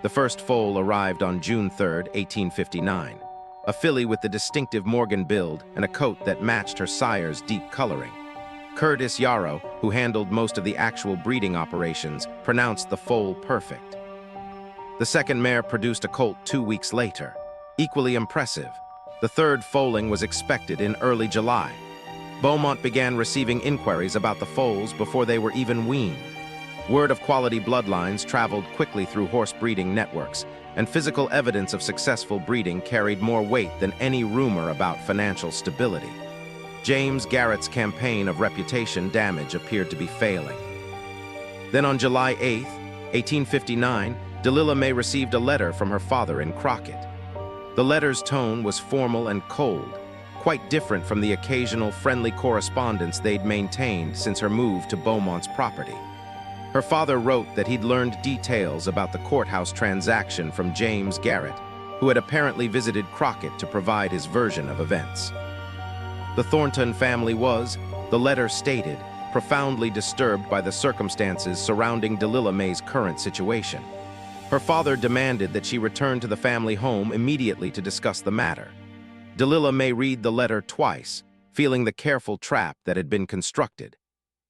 The first foal arrived on June 3, 1859. A filly with the distinctive Morgan build and a coat that matched her sire's deep coloring. Curtis Yarrow, who handled most of the actual breeding operations, pronounced the foal perfect. The second mare produced a colt 2 weeks later. Equally impressive. The third foaling was expected in early July. Beaumont began receiving inquiries about the foals before they were even weaned. Word of quality bloodlines traveled quickly through horse breeding networks, and physical evidence of successful breeding carried more weight than any rumor about financial stability. James Garrett's campaign of reputation damage appeared to be failing. Then on July 8, 1859, Delilah May received a letter from her father in Crockett. The letter's tone was formal and cold, quite different from the occasional friendly correspondence they'd maintained since her move to Beaumont's property. Her father wrote that he'd learned details about the courthouse transaction from James Garrett, who had apparently visited Crockett to provide his version of events. The Thornton family was, the letter stated, profoundly disturbed by the circumstances surrounding Delilah May's current situation. Her father demanded that she return to the family home immediately to discuss the matter. Delilah May read the letter twice, feeling the careful trap that had been constructed.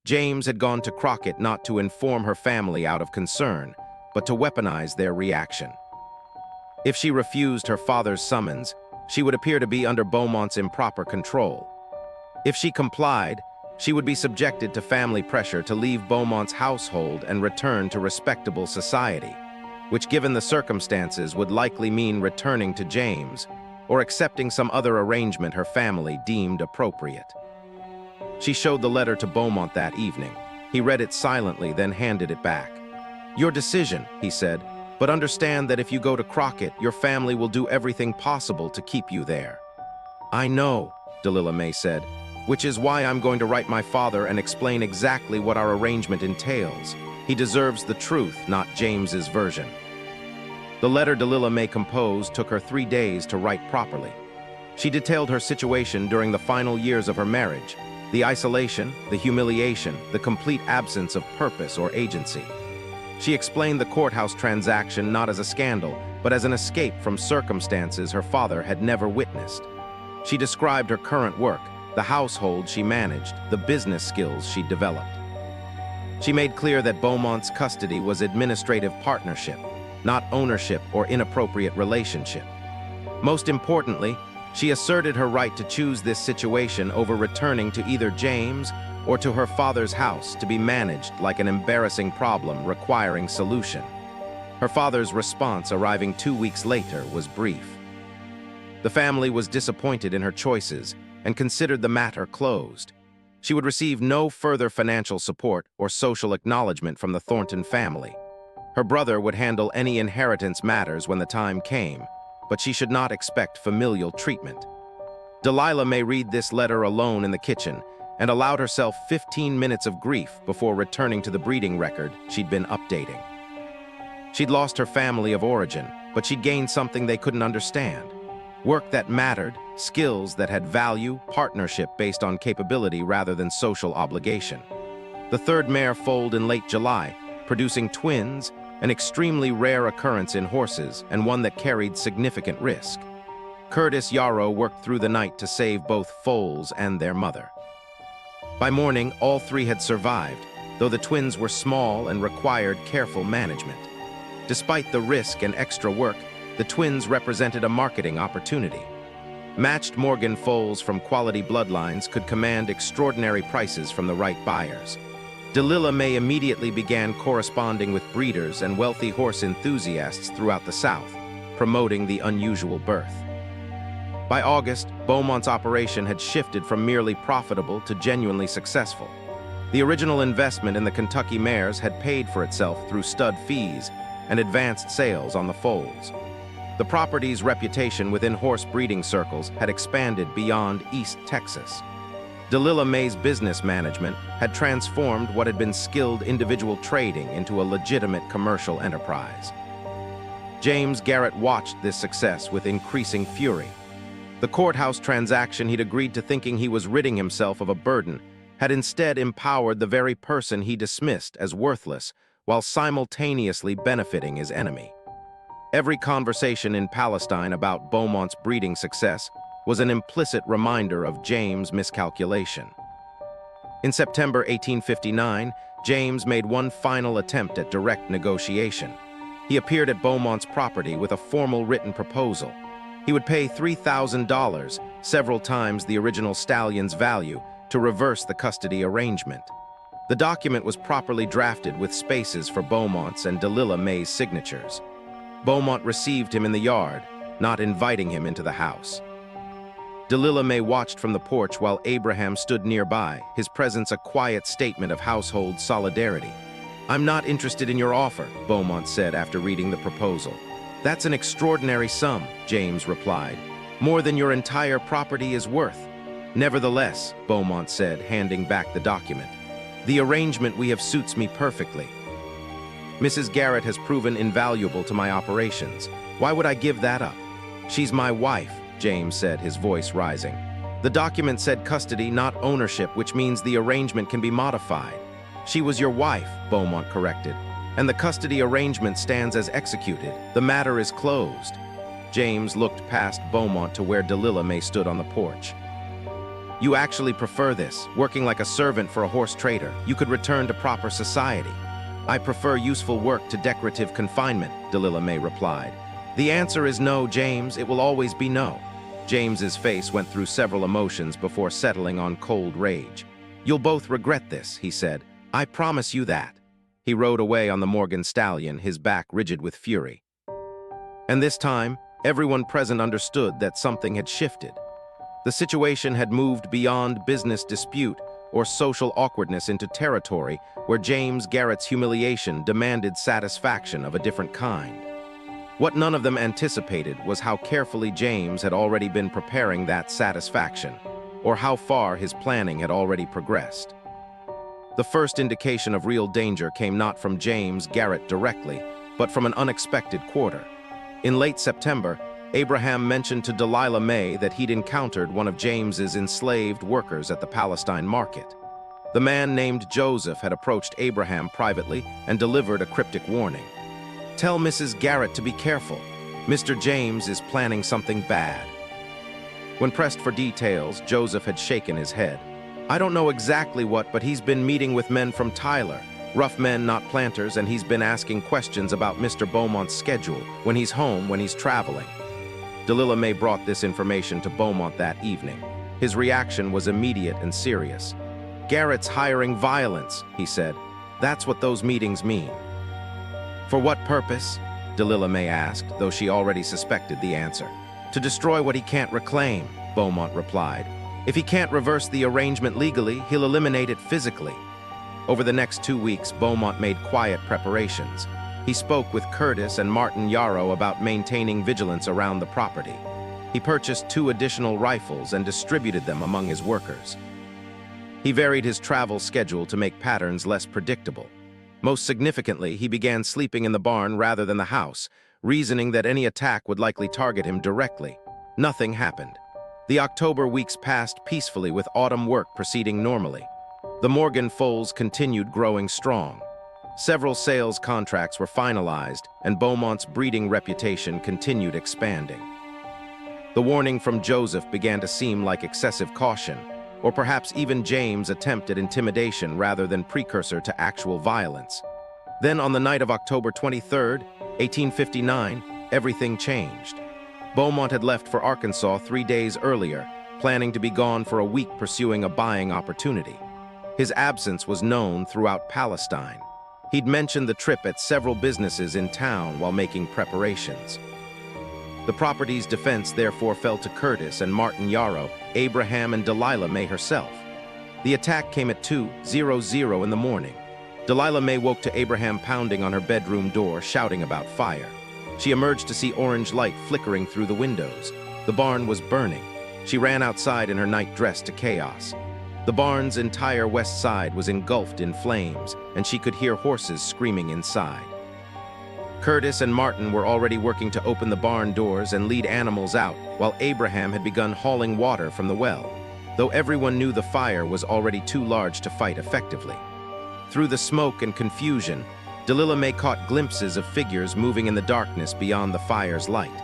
James had gone to Crockett not to inform her family out of concern, but to weaponize their reaction. If she refused her father's summons, she would appear to be under Beaumont's improper control. If she complied, she would be subjected to family pressure to leave Beaumont's household and return to respectable society, which, given the circumstances, would likely mean returning to James or accepting some other arrangement her family deemed appropriate. She showed the letter to Beaumont that evening. He read it silently, then handed it back. "Your decision," he said, "but understand that if you go to Crockett, your family will do everything possible to keep you there." "I know," Delilah May said, "which is why I'm going to write my father and explain exactly what our arrangement entails. He deserves the truth, not James's version." The letter Delilah May composed took her 3 days to write properly. She detailed her situation during the final years of her marriage, the isolation, the humiliation, the complete absence of purpose or agency. She explained the courthouse transaction not as a scandal, but as an escape from circumstances her father had never witnessed. She described her current work, the household she managed, the business skills she developed. She made clear that Beaumont's custody was administrative partnership, not ownership or inappropriate relationship. Most importantly, she asserted her right to choose this situation over returning to either James or to her father's house to be managed like an embarrassing problem requiring solution. Her father's response, arriving 2 weeks later, was brief. The family was disappointed in her choices and considered the matter closed. She would receive no further financial support or social acknowledgement from the Thornton family. Her brother would handle any inheritance matters when the time came, but she should not expect familial treatment. Delilah May read this letter alone in the kitchen and allowed herself 15 minutes of grief before returning to the breeding record she'd been updating. She'd lost her family of origin, but she'd gained something they couldn't understand. Work that mattered, skills that had value, partnership based on capability rather than social obligation. The third mare foaled in late July, producing twins, an extremely rare occurrence in horses and one that carried significant risk. Curtis Yarrow worked through the night to save both foals and their mother. By morning, all three had survived, though the twins were small and required careful management. Despite the risk and extra work, the twins represented a marketing opportunity. Matched Morgan foals from quality bloodlines could command extraordinary prices from the right buyers. Delilah May immediately began corresponding with breeders and wealthy horse enthusiasts throughout the South, promoting the unusual birth. By August, Beaumont's operation had shifted from merely profitable to genuinely successful. The original investment in the Kentucky mares had paid for itself through stud fees and advanced sales on the foals. The property's reputation within horse breeding circles had expanded beyond East Texas. Delilah May's business management had transformed what had been skilled individual trading into a legitimate commercial enterprise. James Garrett watched this success with increasing fury. The courthouse transaction he'd agreed to, thinking he was ridding himself of a burden, had instead empowered the very person he dismissed as worthless while simultaneously benefiting his enemy. Every conversation in Palestine about Beaumont's breeding success was an implicit reminder of James' miscalculation. In September 1859, James made one final attempt at direct negotiation. He appeared at Beaumont's property with a formal written proposal. He would pay $3,000, several times the original stallion's value, to reverse the custody arrangement. The document was properly drafted with spaces for Beaumont's and Delilah May's signatures. Beaumont received him in the yard, not inviting him into the house. Delilah May watched from the porch while Abraham stood nearby, his presence a quiet statement of household solidarity. "I'm not interested in your offer," Beaumont said after reading the proposal. "That's an extraordinary sum," James replied. "More than your entire property is worth." "Nevertheless," Beaumont said, handing back the document, "the arrangement we have suits me perfectly. Mrs. Garrett has proven invaluable to my operations. Why would I give that up? She's my wife," James said, his voice rising. "The document said custody, not ownership, which means the arrangement can be modified." "She was your wife," Beaumont corrected, "and the custody arrangement stands as executed. The matter is closed." James looked past Beaumont to where Delilah May stood on the porch. "You actually prefer this, working like a servant for a horse trader. You could return to proper society." "I prefer useful work to decorative confinement," Delilah May replied. "The answer is no, James. It will always be no." James's face went through several emotions before settling on cold rage. "You'll both regret this," he said. "I promise you that." He rode away on the Morgan stallion, his back rigid with fury. And this time, everyone present understood that something had shifted. The situation had moved beyond business dispute or social awkwardness into territory where James Garrett's humiliation demanded satisfaction of a different kind. What none of them anticipated was how carefully James had already been preparing that satisfaction, or how far his planning had already progressed. The first indication of real danger came not from James Garrett directly, but from an unexpected quarter. In late September, Abraham mentioned to Delilah May that he'd encountered one of James's enslaved workers at the Palestine market. The man named Joseph had approached Abraham privately and delivered a cryptic warning. "Tell Mrs. Garrett to be careful. Mr. James is planning something bad." When pressed for details, Joseph had shaken his head. "I don't know exactly what, but he's been meeting with men from Tyler. Rough men, not planters, and he's been asking questions about Mr. Beaumont's schedule, when he's home, when he's traveling." Delilah May brought this information to Beaumont that evening. His reaction was immediate and serious. "Garrett's hiring violence," he said. "That's what those meetings mean." "For what purpose?" Delilah May asked, though she already suspected the answer. "To destroy what he can't reclaim," Beaumont replied. "If he can't reverse the arrangement legally, he'll eliminate it physically." Over the next 2 weeks, Beaumont made quiet preparations. He spoke with Curtis and Martin Yarrow about maintaining vigilance around the property. He purchased 2 additional rifles and distributed them among his workers. He varied his travel schedule to make patterns less predictable. Most significantly, he began sleeping in the barn rather than the house, reasoning that any attack would likely target him directly. Nothing happened. The October weeks passed peacefully with autumn work proceeding normally. The Morgan foals continued growing strong. Several sales contracts were finalized, and Beaumont's breeding reputation continued expanding. The warning from Joseph began to seem like excessive caution, or perhaps even James' attempt at intimidation rather than precursor to actual violence. Then on the night of October 23, 1859, everything changed. Beaumont had left for Arkansas 3 days earlier, planning to be gone for a week pursuing a buying opportunity. His absence was known throughout Palestine. He'd mentioned the trip at several businesses in town while making preparations. The property's defense therefore fell to Curtis and Martin Yarrow, Abraham and Delilah May herself. The attack came at 2:00 in the morning. Delilah May woke to Abraham pounding on her bedroom door, shouting about fire. She emerged to see orange light flickering through the windows. The barn was burning. She ran outside in her night dress to chaos. The barn's entire west side was engulfed in flames, and she could hear horses screaming inside. Curtis and Martin were already working to open the barn doors and lead animals out, while Abraham had begun hauling water from the well, though everyone knew the fire was already too large to fight effectively. Through the smoke and confusion, Delilah May caught glimpses of figures moving in the darkness beyond the fire's light.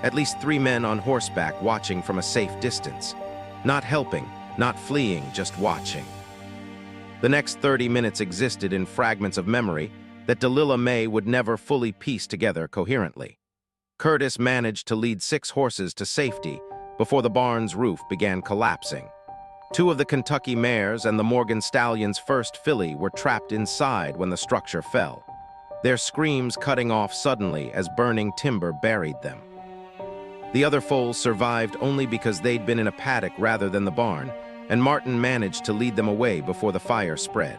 At least 3 men on horseback watching from a safe distance. Not helping, not fleeing, just watching. The next 30 minutes existed in fragments of memory that Delilah May would never fully piece together coherently. Curtis managed to lead 6 horses to safety before the barn's roof began collapsing. 2 of the Kentucky mares and the Morgan stallion's first filly were trapped inside when the structure fell. their screams cutting off suddenly as burning timber buried them. The other foals survived only because they'd been in a paddock rather than the barn, and Martin managed to lead them away before the fire spread.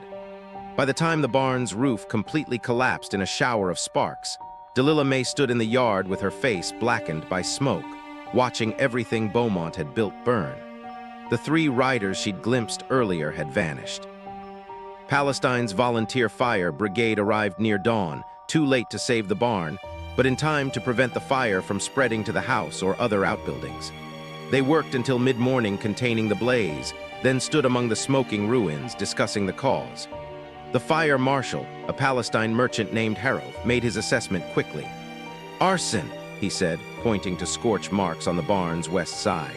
By the time the barn's roof completely collapsed in a shower of sparks, Delilah May stood in the yard with her face blackened by smoke, watching everything Beaumont had built burn. The 3 riders she'd glimpsed earlier had vanished. Palestine's volunteer fire brigade arrived near dawn, too late to save the barn, but in time to prevent the fire from spreading to the house or other outbuildings. They worked until mid-morning containing the blaze, then stood among the smoking ruins discussing the cause. The fire marshal, a Palestine merchant named Harov, made his assessment quickly. "Arson," he said, pointing to scorch marks on the barn's west side.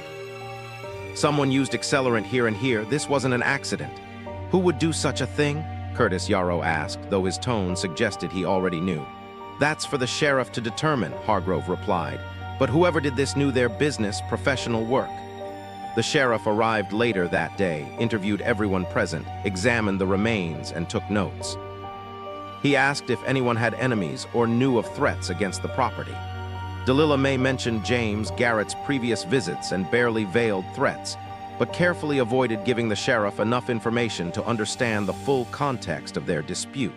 "Someone used accelerant here and here. This wasn't an accident." "Who would do such a thing?" Curtis Yarrow asked, though his tone suggested he already knew. "That's for the sheriff to determine," Hargrove replied. "But whoever did this knew their business, professional work." The sheriff arrived later that day, interviewed everyone present, examined the remains, and took notes. He asked if anyone had enemies or knew of threats against the property. Delilah May mentioned James Garrett's previous visits and barely veiled threats, but carefully avoided giving the sheriff enough information to understand the full context of their dispute.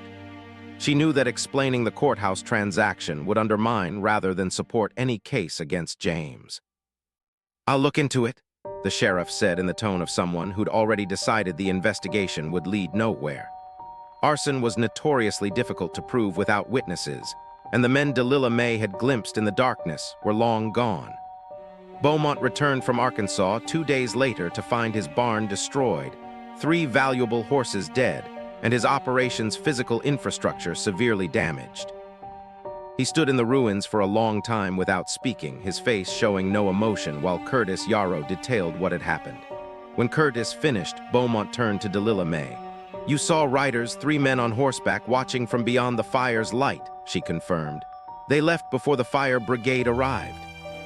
She knew that explaining the courthouse transaction would undermine rather than support any case against James. "I'll look into it," the sheriff said in the tone of someone who'd already decided the investigation would lead nowhere. Arson was notoriously difficult to prove without witnesses, and the men Delilah May had glimpsed in the darkness were long gone. Beaumont returned from Arkansas 2 days later to find his barn destroyed, 3 valuable horses dead, and his operation's physical infrastructure severely damaged. He stood in the ruins for a long time without speaking, his face showing no emotion while Curtis Yarrow detailed what had happened. When Curtis finished, Beaumont turned to Delilah May. "You saw riders, 3 men on horseback, watching from beyond the fire's light," she confirmed. "They left before the fire brigade arrived.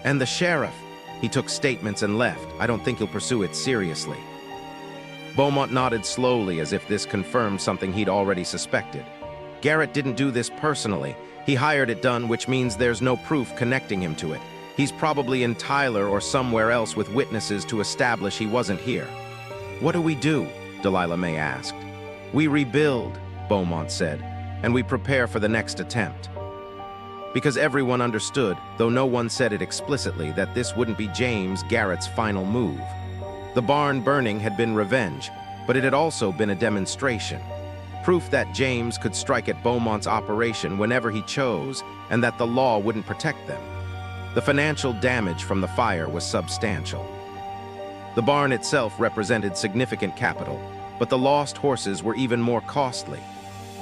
And the sheriff, he took statements and left. I don't think he'll pursue it seriously." Beaumont nodded slowly as if this confirmed something he'd already suspected. "Garrett didn't do this personally. He hired it done, which means there's no proof connecting him to it. He's probably in Tyler or somewhere else with witnesses to establish he wasn't here." "What do we do?" Delilah May asked. "We rebuild," Beaumont said, "and we prepare for the next attempt." Because everyone understood, though no one said it explicitly, that this wouldn't be James Garrett's final move. The barn burning had been revenge, but it had also been a demonstration. Proof that James could strike at Beaumont's operation whenever he chose and that the law wouldn't protect them. The financial damage from the fire was substantial. The barn itself represented significant capital, but the lost horses were even more costly.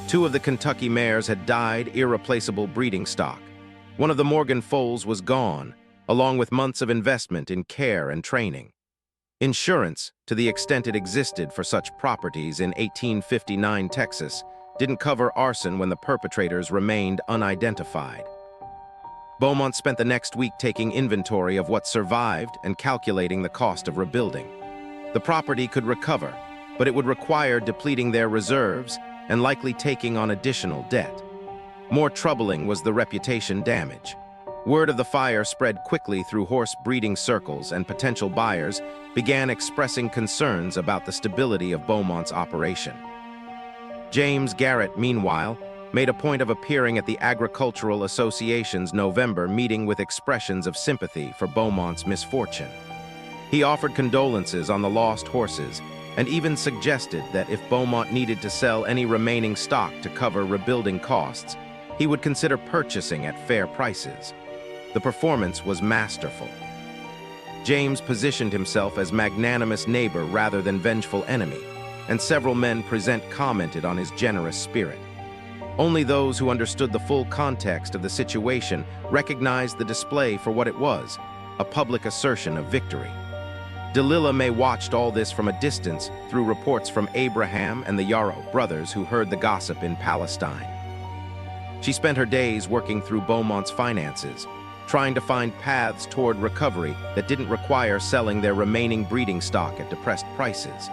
2 of the Kentucky mares had died, irreplaceable breeding stock. One of the Morgan foals was gone, along with months of investment in care and training. Insurance, to the extent it existed for such properties in 1859 Texas, didn't cover arson when the perpetrators remained unidentified. Beaumont spent the next week taking inventory of what survived and calculating the cost of rebuilding. The property could recover, but it would require depleting their reserves and likely taking on additional debt. More troubling was the reputation damage. Word of the fire spread quickly through horse breeding circles, and potential buyers began expressing concerns about the stability of Beaumont's operation. James Garrett, meanwhile, made a point of appearing at the Agricultural Association's November meeting with expressions of sympathy for Beaumont's misfortune. He offered condolences on the lost horses and even suggested that if Beaumont needed to sell any remaining stock to cover rebuilding costs, he would consider purchasing at fair prices. The performance was masterful. James positioned himself as magnanimous neighbor rather than vengeful enemy, and several men present commented on his generous spirit. Only those who understood the full context of the situation recognized the display for what it was, a public assertion of victory. Delilah May watched all this from a distance through reports from Abraham and the Yarrow brothers who heard the gossip in Palestine. She spent her days working through Beaumont's finances, trying to find paths toward recovery that didn't require selling their remaining breeding stock at depressed prices.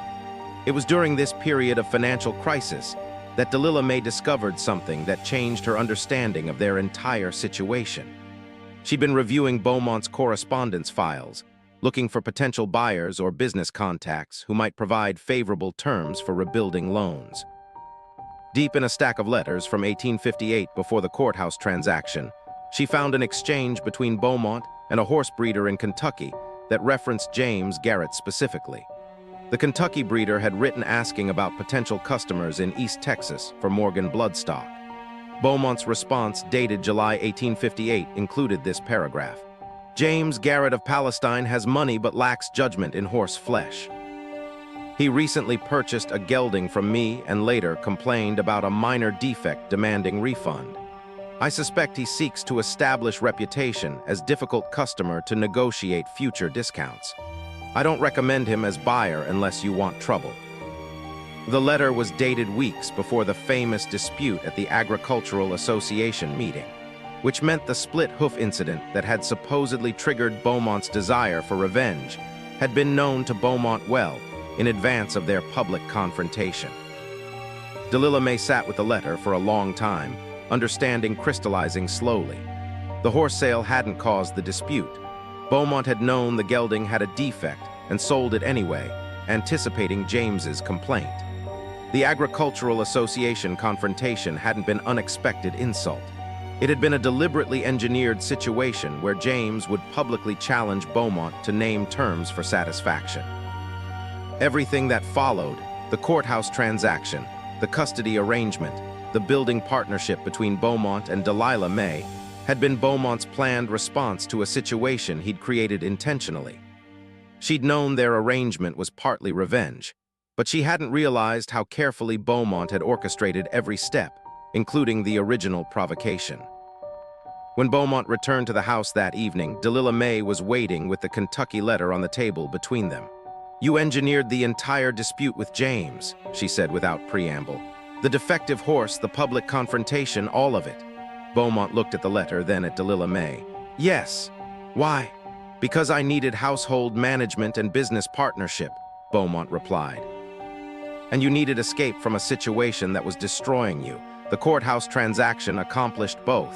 It was during this period of financial crisis that Delilah May discovered something that changed her understanding of their entire situation. She'd been reviewing Beaumont's correspondence files, looking for potential buyers or business contacts who might provide favorable terms for rebuilding loans. Deep in a stack of letters from 1858 before the courthouse transaction, she found an exchange between Beaumont and a horse breeder in Kentucky that referenced James Garrett specifically. The Kentucky breeder had written asking about potential customers in East Texas for Morgan bloodstock. Beaumont's response, dated July 1858, included this paragraph. James Garrett of Palestine has money but lacks judgment in horse flesh. He recently purchased a gelding from me and later complained about a minor defect demanding refund. I suspect he seeks to establish reputation as difficult customer to negotiate future discounts. I don't recommend him as buyer unless you want trouble. The letter was dated weeks before the famous dispute at the Agricultural Association meeting, which meant the split hoof incident that had supposedly triggered Beaumont's desire for revenge had been known to Beaumont well in advance of their public confrontation. Delilah May sat with the letter for a long time, understanding crystallizing slowly. The horse sale hadn't caused the dispute. Beaumont had known the gelding had a defect and sold it anyway, anticipating James's complaint. The Agricultural Association confrontation hadn't been unexpected insult. It had been a deliberately engineered situation where James would publicly challenge Beaumont to name terms for satisfaction. Everything that followed, the courthouse transaction, the custody arrangement, the building partnership between Beaumont and Delilah May, had been Beaumont's planned response to a situation he'd created intentionally. She'd known their arrangement was partly revenge, but she hadn't realized how carefully Beaumont had orchestrated every step, including the original provocation. When Beaumont returned to the house that evening, Delilah May was waiting with the Kentucky letter on the table between them. "You engineered the entire dispute with James," she said without preamble. "The defective horse, the public confrontation, all of it." Beaumont looked at the letter, then at Delilah May. "Yes. Why?" "Because I needed household management and business partnership," Beaumont replied. "And you needed escape from a situation that was destroying you. The courthouse transaction accomplished both."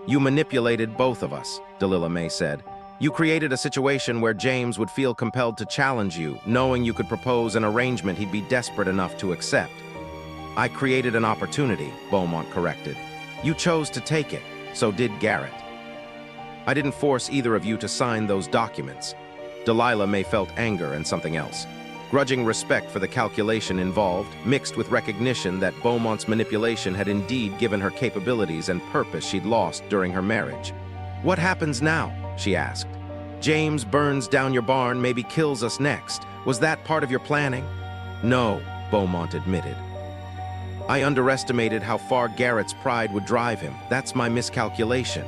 "You manipulated both of us," Delilah May said. "You created a situation where James would feel compelled to challenge you, knowing you could propose an arrangement he'd be desperate enough to accept." "I created an opportunity," Beaumont corrected. "You chose to take it, so did Garrett. I didn't force either of you to sign those documents." Delilah May felt anger and something else. Grudging respect for the calculation involved, mixed with recognition that Beaumont's manipulation had indeed given her capabilities and purpose she'd lost during her marriage. "What happens now?" she asked. "James burns down your barn, maybe kills us next. Was that part of your planning?" "No," Beaumont admitted. "I underestimated how far Garrett's pride would drive him. That's my miscalculation."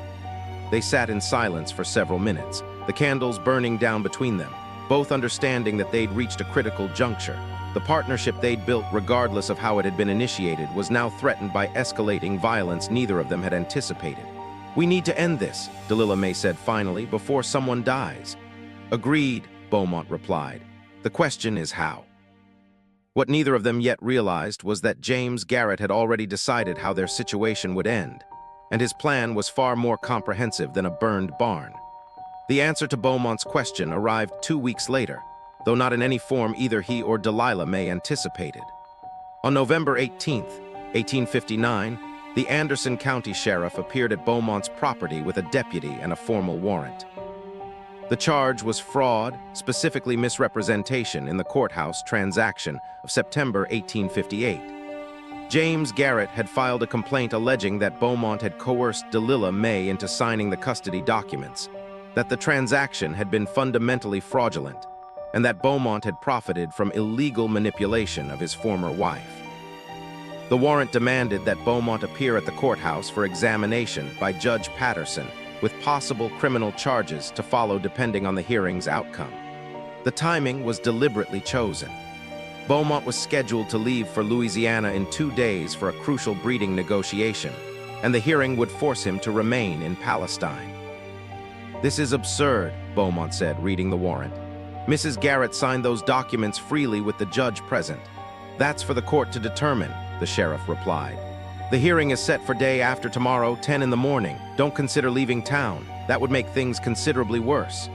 They sat in silence for several minutes, the candles burning down between them, both understanding that they'd reached a critical juncture. The partnership they'd built, regardless of how it had been initiated, was now threatened by escalating violence neither of them had anticipated. "We need to end this," Delilah May said finally, "before someone dies." "Agreed," Beaumont replied. "The question is how." What neither of them yet realized was that James Garrett had already decided how their situation would end, and his plan was far more comprehensive than a burned barn. The answer to Beaumont's question arrived 2 weeks later, though not in any form either he or Delilah May anticipated. On November 18th, 1859, the Anderson County Sheriff appeared at Beaumont's property with a deputy and a formal warrant. The charge was fraud, specifically misrepresentation in the courthouse transaction of September 1858. James Garrett had filed a complaint alleging that Beaumont had coerced Delilah May into signing the custody documents, that the transaction had been fundamentally fraudulent, and that Beaumont had profited from illegal manipulation of his former wife. The warrant demanded that Beaumont appear at the courthouse for examination by Judge Patterson, with possible criminal charges to follow depending on the hearing's outcome. The timing was deliberately chosen. Beaumont was scheduled to leave for Louisiana in 2 days for a crucial breeding negotiation, and the hearing would force him to remain in Palestine. "This is absurd," Beaumont said, reading the warrant. "Mrs. Garrett signed those documents freely with the judge present. That's for the court to determine. the sheriff replied. The hearing is set for day after tomorrow, 10 in the morning. Don't consider leaving town. That would make things considerably worse.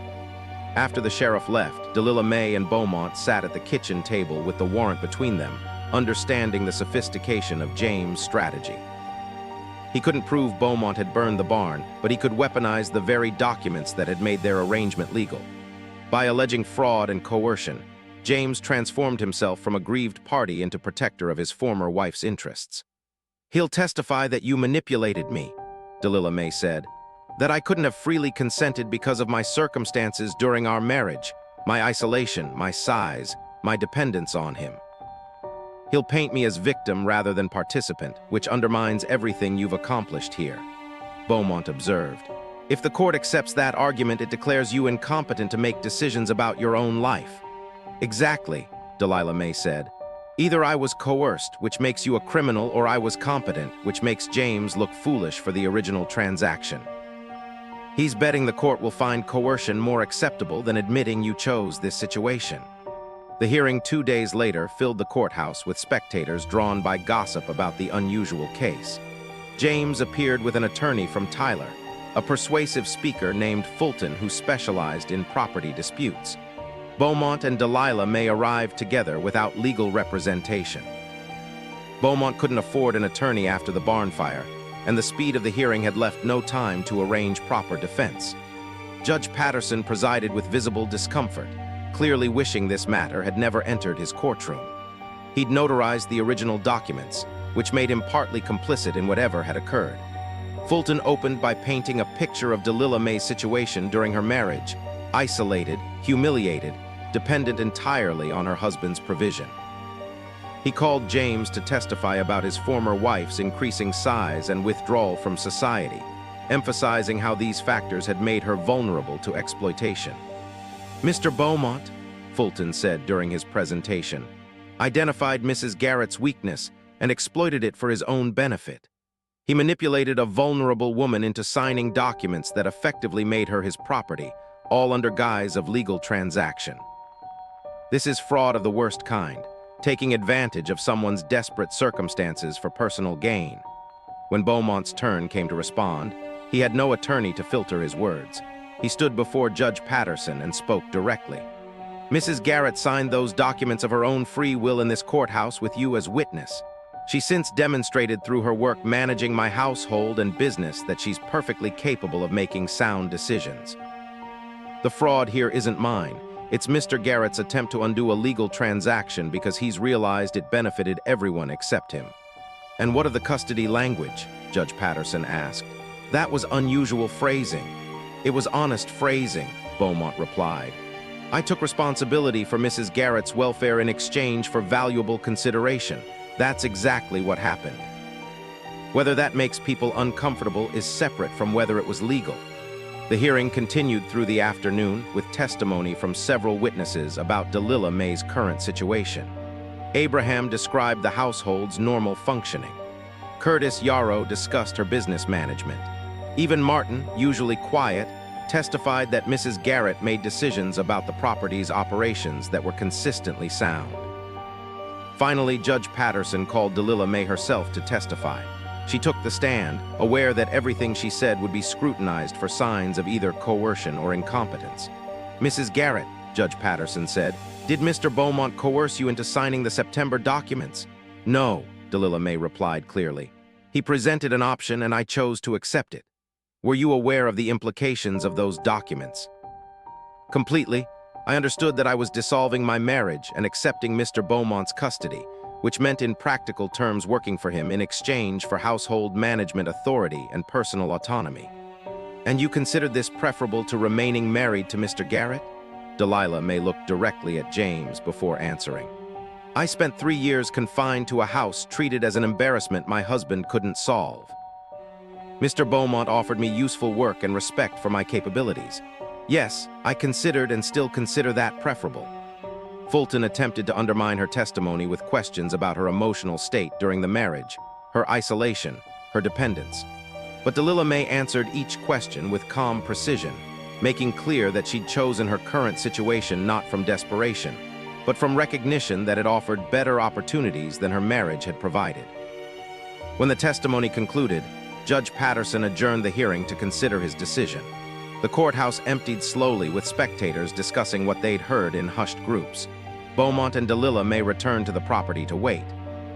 After the sheriff left, Delilah May and Beaumont sat at the kitchen table with the warrant between them, understanding the sophistication of James' strategy. He couldn't prove Beaumont had burned the barn, but he could weaponize the very documents that had made their arrangement legal. By alleging fraud and coercion, James transformed himself from a aggrieved party into protector of his former wife's interests. "He'll testify that you manipulated me," Delilah May said, "that I couldn't have freely consented because of my circumstances during our marriage, my isolation, my size, my dependence on him. He'll paint me as victim rather than participant, which undermines everything you've accomplished here," Beaumont observed. "If the court accepts that argument, it declares you incompetent to make decisions about your own life." "Exactly," Delilah May said. "Either I was coerced, which makes you a criminal, or I was competent, which makes James look foolish for the original transaction. He's betting the court will find coercion more acceptable than admitting you chose this situation." The hearing 2 days later filled the courthouse with spectators drawn by gossip about the unusual case. James appeared with an attorney from Tyler, a persuasive speaker named Fulton who specialized in property disputes. Beaumont and Delilah May arrived together without legal representation. Beaumont couldn't afford an attorney after the barn fire, and the speed of the hearing had left no time to arrange proper defense. Judge Patterson presided with visible discomfort, clearly wishing this matter had never entered his courtroom. He'd notarized the original documents, which made him partly complicit in whatever had occurred. Fulton opened by painting a picture of Delilah May's situation during her marriage, isolated, humiliated, dependent entirely on her husband's provision. He called James to testify about his former wife's increasing size and withdrawal from society, emphasizing how these factors had made her vulnerable to exploitation. "Mr. Beaumont," Fulton said during his presentation, "identified Mrs. Garrett's weakness and exploited it for his own benefit. He manipulated a vulnerable woman into signing documents that effectively made her his property, all under guise of legal transaction. This is fraud of the worst kind, taking advantage of someone's desperate circumstances for personal gain." When Beaumont's turn came to respond, he had no attorney to filter his words. He stood before Judge Patterson and spoke directly. "Mrs. Garrett signed those documents of her own free will in this courthouse with you as witness. She's since demonstrated through her work managing my household and business that she's perfectly capable of making sound decisions. The fraud here isn't mine. It's Mr. Garrett's attempt to undo a legal transaction because he's realized it benefited everyone except him." "And what of the custody language?" Judge Patterson asked. "That was unusual phrasing." "It was honest phrasing," Beaumont replied. "I took responsibility for Mrs. Garrett's welfare in exchange for valuable consideration. That's exactly what happened. Whether that makes people uncomfortable is separate from whether it was legal." The hearing continued through the afternoon with testimony from several witnesses about Delilah May's current situation. Abraham described the household's normal functioning. Curtis Yarrow discussed her business management. Even Martin, usually quiet, testified that Mrs. Garrett made decisions about the property's operations that were consistently sound. Finally, Judge Patterson called Delilah May herself to testify. She took the stand, aware that everything she said would be scrutinized for signs of either coercion or incompetence. "Mrs. Garrett," Judge Patterson said, "did Mr. Beaumont coerce you into signing the September documents?" "No," Delilah May replied clearly. "He presented an option and I chose to accept it." "Were you aware of the implications of those documents?" "Completely. I understood that I was dissolving my marriage and accepting Mr. Beaumont's custody, which meant in practical terms working for him in exchange for household management authority and personal autonomy." "And you considered this preferable to remaining married to Mr. Garrett?" Delilah May looked directly at James before answering. "I spent 3 years confined to a house treated as an embarrassment my husband couldn't solve. Mr. Beaumont offered me useful work and respect for my capabilities. Yes, I considered and still consider that preferable." Fulton attempted to undermine her testimony with questions about her emotional state during the marriage, her isolation, her dependence. But Delilah May answered each question with calm precision, making clear that she'd chosen her current situation not from desperation, but from recognition that it offered better opportunities than her marriage had provided. When the testimony concluded, Judge Patterson adjourned the hearing to consider his decision. The courthouse emptied slowly with spectators discussing what they'd heard in hushed groups. Beaumont and Delilah May returned to the property to wait.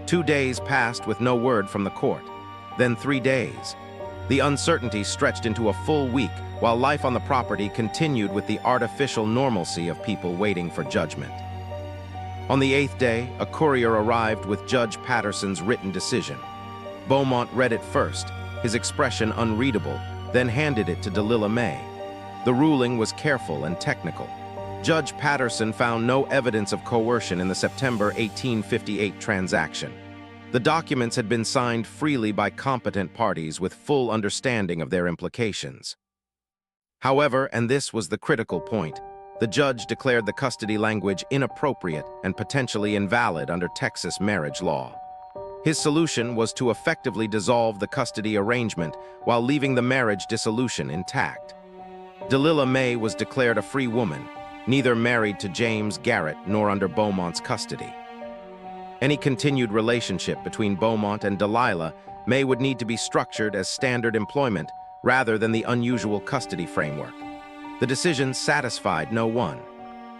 2 days passed with no word from the court. Then 3 days. The uncertainty stretched into a full week while life on the property continued with the artificial normalcy of people waiting for judgment. On the 8th day, a courier arrived with Judge Patterson's written decision. Beaumont read it first, his expression unreadable, then handed it to Delilah May. The ruling was careful and technical. Judge Patterson found no evidence of coercion in the September 1858 transaction. The documents had been signed freely by competent parties with full understanding of their implications. However, and this was the critical point, the judge declared the custody language inappropriate and potentially invalid under Texas marriage law. His solution was to effectively dissolve the custody arrangement while leaving the marriage dissolution intact. Delilah May was declared a free woman, neither married to James Garrett nor under Beaumont's custody. Any continued relationship between Beaumont and Delilah May would need to be structured as standard employment rather than the unusual custody framework. The decision satisfied no one.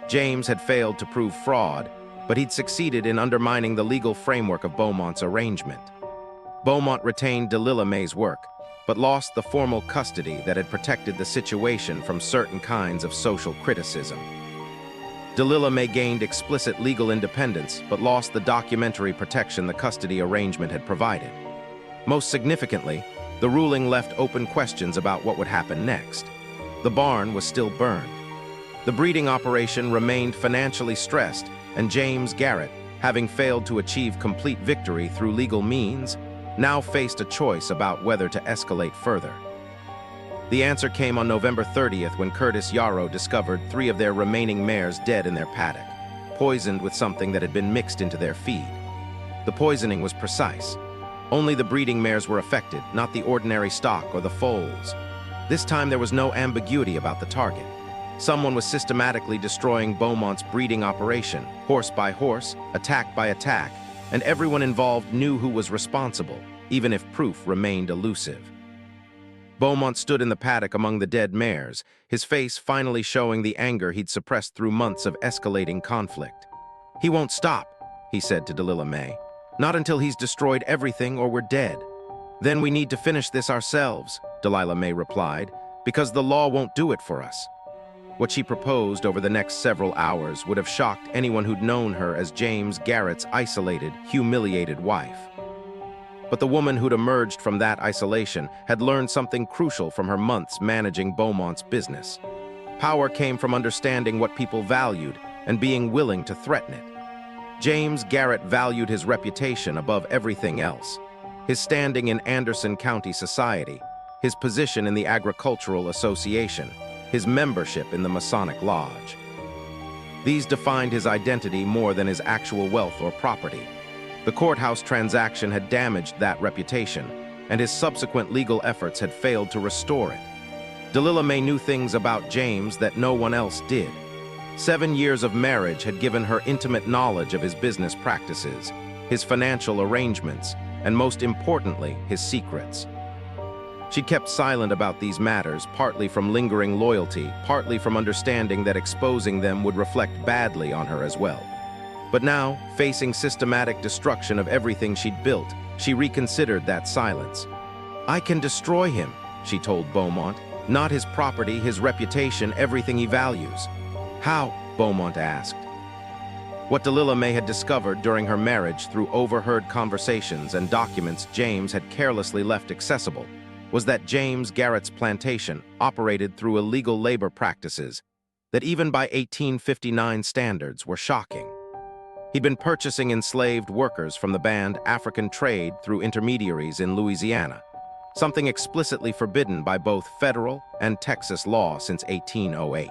James had failed to prove fraud, but he'd succeeded in undermining the legal framework of Beaumont's arrangement. Beaumont retained Delilah May's work, but lost the formal custody that had protected the situation from certain kinds of social criticism. Delilah May gained explicit legal independence, but lost the documentary protection the custody arrangement had provided. Most significantly, the ruling left open questions about what would happen next. The barn was still burned. The breeding operation remained financially stressed, and James Garrett, having failed to achieve complete victory through legal means, now faced a choice about whether to escalate further. The answer came on November 30th when Curtis Yarrow discovered 3 of their remaining mares dead in their paddock, poisoned with something that had been mixed into their feed. The poisoning was precise. Only the breeding mares were affected, not the ordinary stock or the foals. This time there was no ambiguity about the target. Someone was systematically destroying Beaumont's breeding operation, horse by horse, attack by attack, and everyone involved knew who was responsible, even if proof remained elusive. Beaumont stood in the paddock among the dead mares, his face finally showing the anger he'd suppressed through months of escalating conflict. "He won't stop," he said to Delilah May. "Not until he's destroyed everything or we're dead." "Then we need to finish this ourselves," Delilah May replied, "because the law won't do it for us." What she proposed over the next several hours would have shocked anyone who'd known her as James Garrett's isolated, humiliated wife. But the woman who'd emerged from that isolation had learned something crucial from her months managing Beaumont's business. Power came from understanding what people valued and being willing to threaten it. James Garrett valued his reputation above everything else. His standing in Anderson County society, his position in the Agricultural Association, his membership in the Masonic Lodge. These defined his identity more than his actual wealth or property. The courthouse transaction had damaged that reputation, and his subsequent legal efforts had failed to restore it. Delilah May knew things about James that no one else did. 7 years of marriage had given her intimate knowledge of his business practices, his financial arrangements, and most importantly, his secrets. She kept silent about these matters, partly from lingering loyalty, partly from understanding that exposing them would reflect badly on her as well. But now, facing systematic destruction of everything she'd built, she reconsidered that silence. "I can destroy him," she told Beaumont, "not his property, his reputation, everything he values." "How?" Beaumont asked. What Delilah May had discovered during her marriage through overheard conversations and documents James had carelessly left accessible was that James Garrett's plantation operated through illegal labor practices that even by 1859 standards were shocking. He'd been purchasing enslaved workers from the banned African trade through intermediaries in Louisiana, something explicitly forbidden by both federal and Texas law since 1808.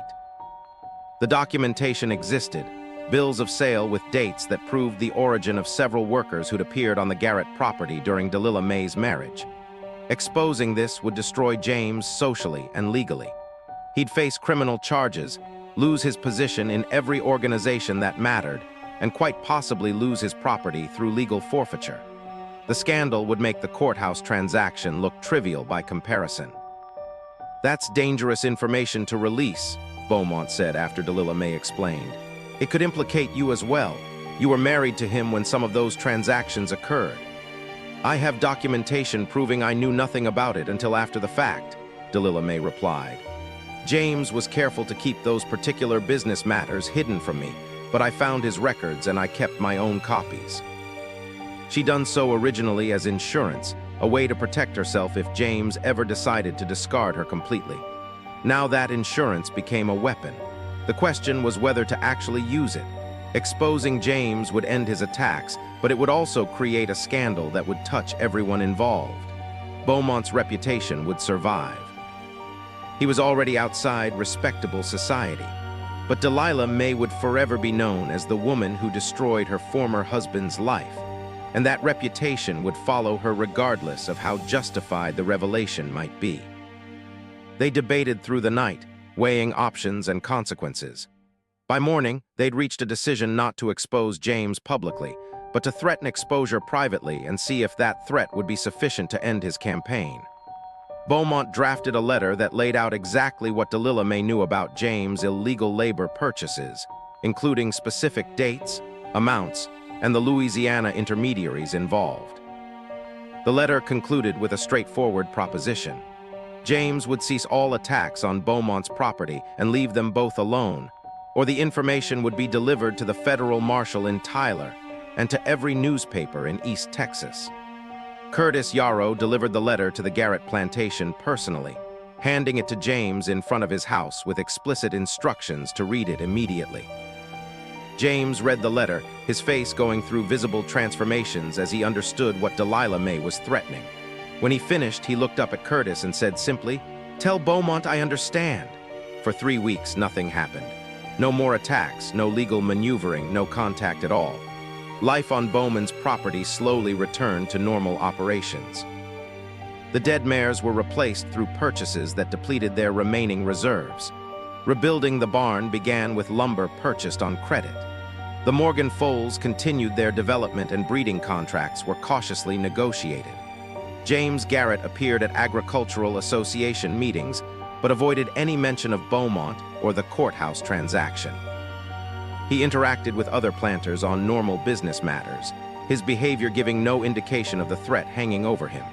The documentation existed, bills of sale with dates that proved the origin of several workers who'd appeared on the Garrett property during Delilah May's marriage. Exposing this would destroy James socially and legally. He'd face criminal charges, lose his position in every organization that mattered, and quite possibly lose his property through legal forfeiture. The scandal would make the courthouse transaction look trivial by comparison. "That's dangerous information to release," Beaumont said after Delilah May explained. "It could implicate you as well. You were married to him when some of those transactions occurred." "I have documentation proving I knew nothing about it until after the fact," Delilah May replied. "James was careful to keep those particular business matters hidden from me, but I found his records and I kept my own copies." She'd done so originally as insurance, a way to protect herself if James ever decided to discard her completely. Now that insurance became a weapon. The question was whether to actually use it. Exposing James would end his attacks, but it would also create a scandal that would touch everyone involved. Beaumont's reputation would survive. He was already outside respectable society. But Delilah May would forever be known as the woman who destroyed her former husband's life, and that reputation would follow her regardless of how justified the revelation might be. They debated through the night, weighing options and consequences. By morning, they'd reached a decision not to expose James publicly, but to threaten exposure privately and see if that threat would be sufficient to end his campaign. Beaumont drafted a letter that laid out exactly what Delilah May knew about James' illegal labor purchases, including specific dates, amounts, and the Louisiana intermediaries involved. The letter concluded with a straightforward proposition. James would cease all attacks on Beaumont's property and leave them both alone, or the information would be delivered to the federal marshal in Tyler and to every newspaper in East Texas. Curtis Yarrow delivered the letter to the Garrett plantation personally, handing it to James in front of his house with explicit instructions to read it immediately. James read the letter, his face going through visible transformations as he understood what Delilah May was threatening. When he finished, he looked up at Curtis and said simply, "Tell Beaumont I understand." For 3 weeks, nothing happened. No more attacks, no legal maneuvering, no contact at all. Life on Bowman's property slowly returned to normal operations. The dead mares were replaced through purchases that depleted their remaining reserves. Rebuilding the barn began with lumber purchased on credit. The Morgan foals continued their development and breeding contracts were cautiously negotiated. James Garrett appeared at Agricultural Association meetings, but avoided any mention of Beaumont or the courthouse transaction. He interacted with other planters on normal business matters, his behavior giving no indication of the threat hanging over him.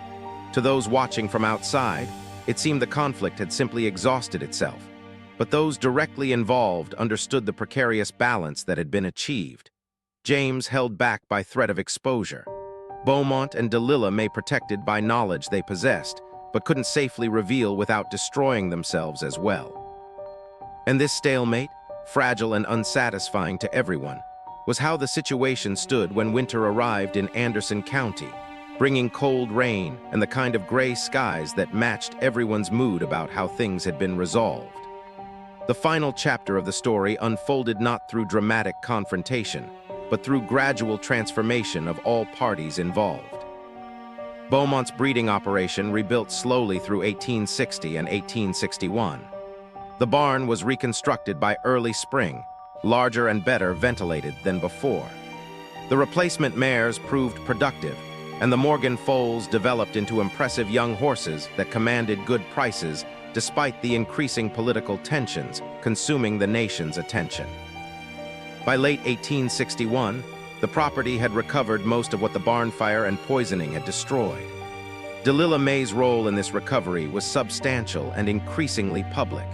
To those watching from outside, it seemed the conflict had simply exhausted itself. But those directly involved understood the precarious balance that had been achieved. James held back by threat of exposure. Beaumont and Delilah May protected by knowledge they possessed, but couldn't safely reveal without destroying themselves as well. And this stalemate, fragile and unsatisfying to everyone, was how the situation stood when winter arrived in Anderson County, bringing cold rain and the kind of gray skies that matched everyone's mood about how things had been resolved. The final chapter of the story unfolded not through dramatic confrontation, but through gradual transformation of all parties involved. Beaumont's breeding operation rebuilt slowly through 1860 and 1861. The barn was reconstructed by early spring, larger and better ventilated than before. The replacement mares proved productive, and the Morgan foals developed into impressive young horses that commanded good prices despite the increasing political tensions consuming the nation's attention. By late 1861, the property had recovered most of what the barn fire and poisoning had destroyed. Delilah May's role in this recovery was substantial and increasingly public.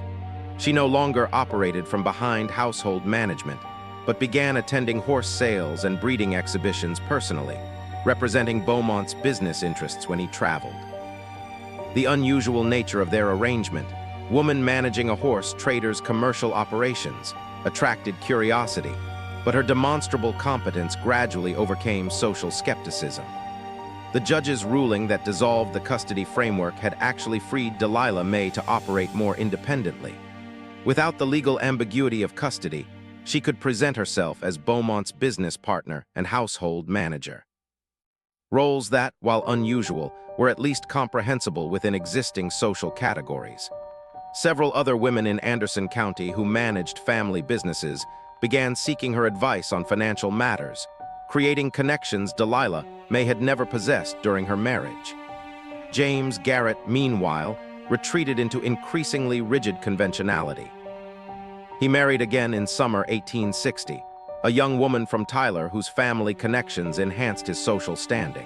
She no longer operated from behind household management, but began attending horse sales and breeding exhibitions personally, representing Beaumont's business interests when he traveled. The unusual nature of their arrangement, woman managing a horse trader's commercial operations, attracted curiosity, but her demonstrable competence gradually overcame social skepticism. The judge's ruling that dissolved the custody framework had actually freed Delilah May to operate more independently. Without the legal ambiguity of custody, she could present herself as Beaumont's business partner and household manager. Roles that, while unusual, were at least comprehensible within existing social categories. Several other women in Anderson County who managed family businesses began seeking her advice on financial matters, creating connections Delilah May had never possessed during her marriage. James Garrett, meanwhile, retreated into increasingly rigid conventionality. He married again in summer 1860, a young woman from Tyler whose family connections enhanced his social standing.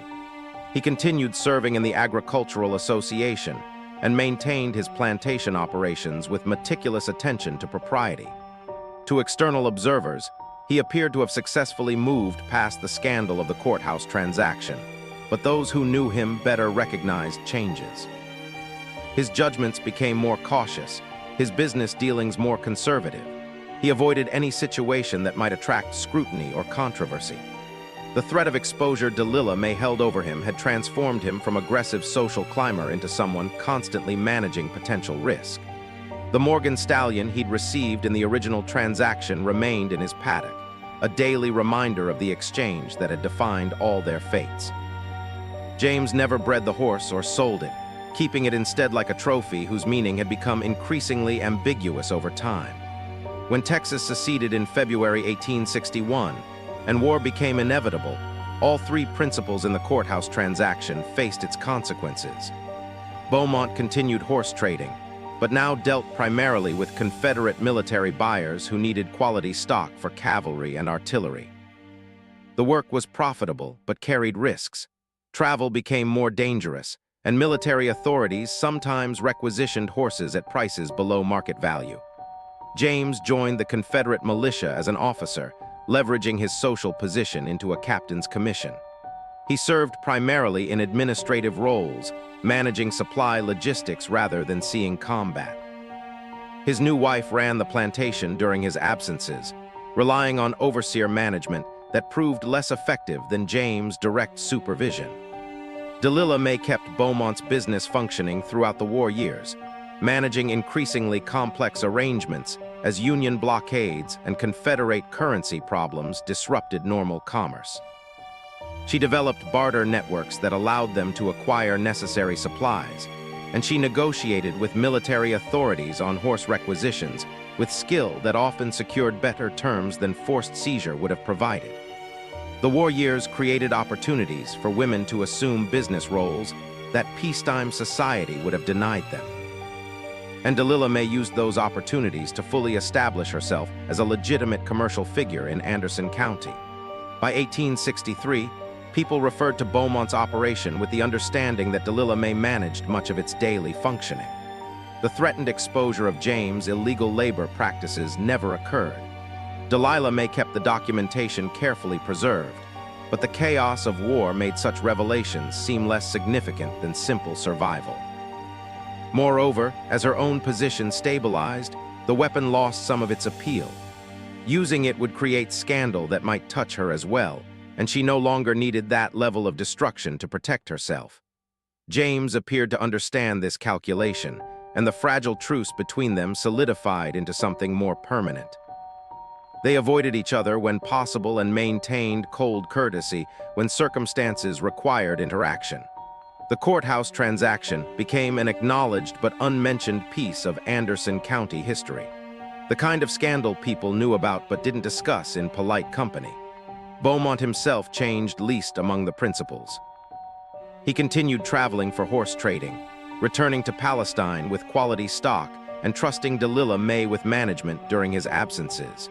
He continued serving in the Agricultural Association and maintained his plantation operations with meticulous attention to propriety. To external observers, he appeared to have successfully moved past the scandal of the courthouse transaction, but those who knew him better recognized changes. His judgments became more cautious, his business dealings more conservative. He avoided any situation that might attract scrutiny or controversy. The threat of exposure Delilah May held over him had transformed him from aggressive social climber into someone constantly managing potential risk. The Morgan stallion he'd received in the original transaction remained in his paddock, a daily reminder of the exchange that had defined all their fates. James never bred the horse or sold it, keeping it instead like a trophy whose meaning had become increasingly ambiguous over time. When Texas seceded in February 1861 and war became inevitable, all three principals in the courthouse transaction faced its consequences. Beaumont continued horse trading, but now dealt primarily with Confederate military buyers who needed quality stock for cavalry and artillery. The work was profitable but carried risks. Travel became more dangerous, and military authorities sometimes requisitioned horses at prices below market value. James joined the Confederate militia as an officer, leveraging his social position into a captain's commission. He served primarily in administrative roles, managing supply logistics rather than seeing combat. His new wife ran the plantation during his absences, relying on overseer management that proved less effective than James' direct supervision. Delilah May kept Beaumont's business functioning throughout the war years, managing increasingly complex arrangements as Union blockades and Confederate currency problems disrupted normal commerce. She developed barter networks that allowed them to acquire necessary supplies, and she negotiated with military authorities on horse requisitions with skill that often secured better terms than forced seizure would have provided. The war years created opportunities for women to assume business roles that peacetime society would have denied them. And Delilah May used those opportunities to fully establish herself as a legitimate commercial figure in Anderson County. By 1863, people referred to Beaumont's operation with the understanding that Delilah May managed much of its daily functioning. The threatened exposure of James' illegal labor practices never occurred. Delilah May kept the documentation carefully preserved, but the chaos of war made such revelations seem less significant than simple survival. Moreover, as her own position stabilized, the weapon lost some of its appeal. Using it would create scandal that might touch her as well, and she no longer needed that level of destruction to protect herself. James appeared to understand this calculation, and the fragile truce between them solidified into something more permanent. They avoided each other when possible and maintained cold courtesy when circumstances required interaction. The courthouse transaction became an acknowledged but unmentioned piece of Anderson County history, the kind of scandal people knew about but didn't discuss in polite company. Beaumont himself changed least among the principals. He continued traveling for horse trading, returning to Palestine with quality stock and trusting Delilah May with management during his absences.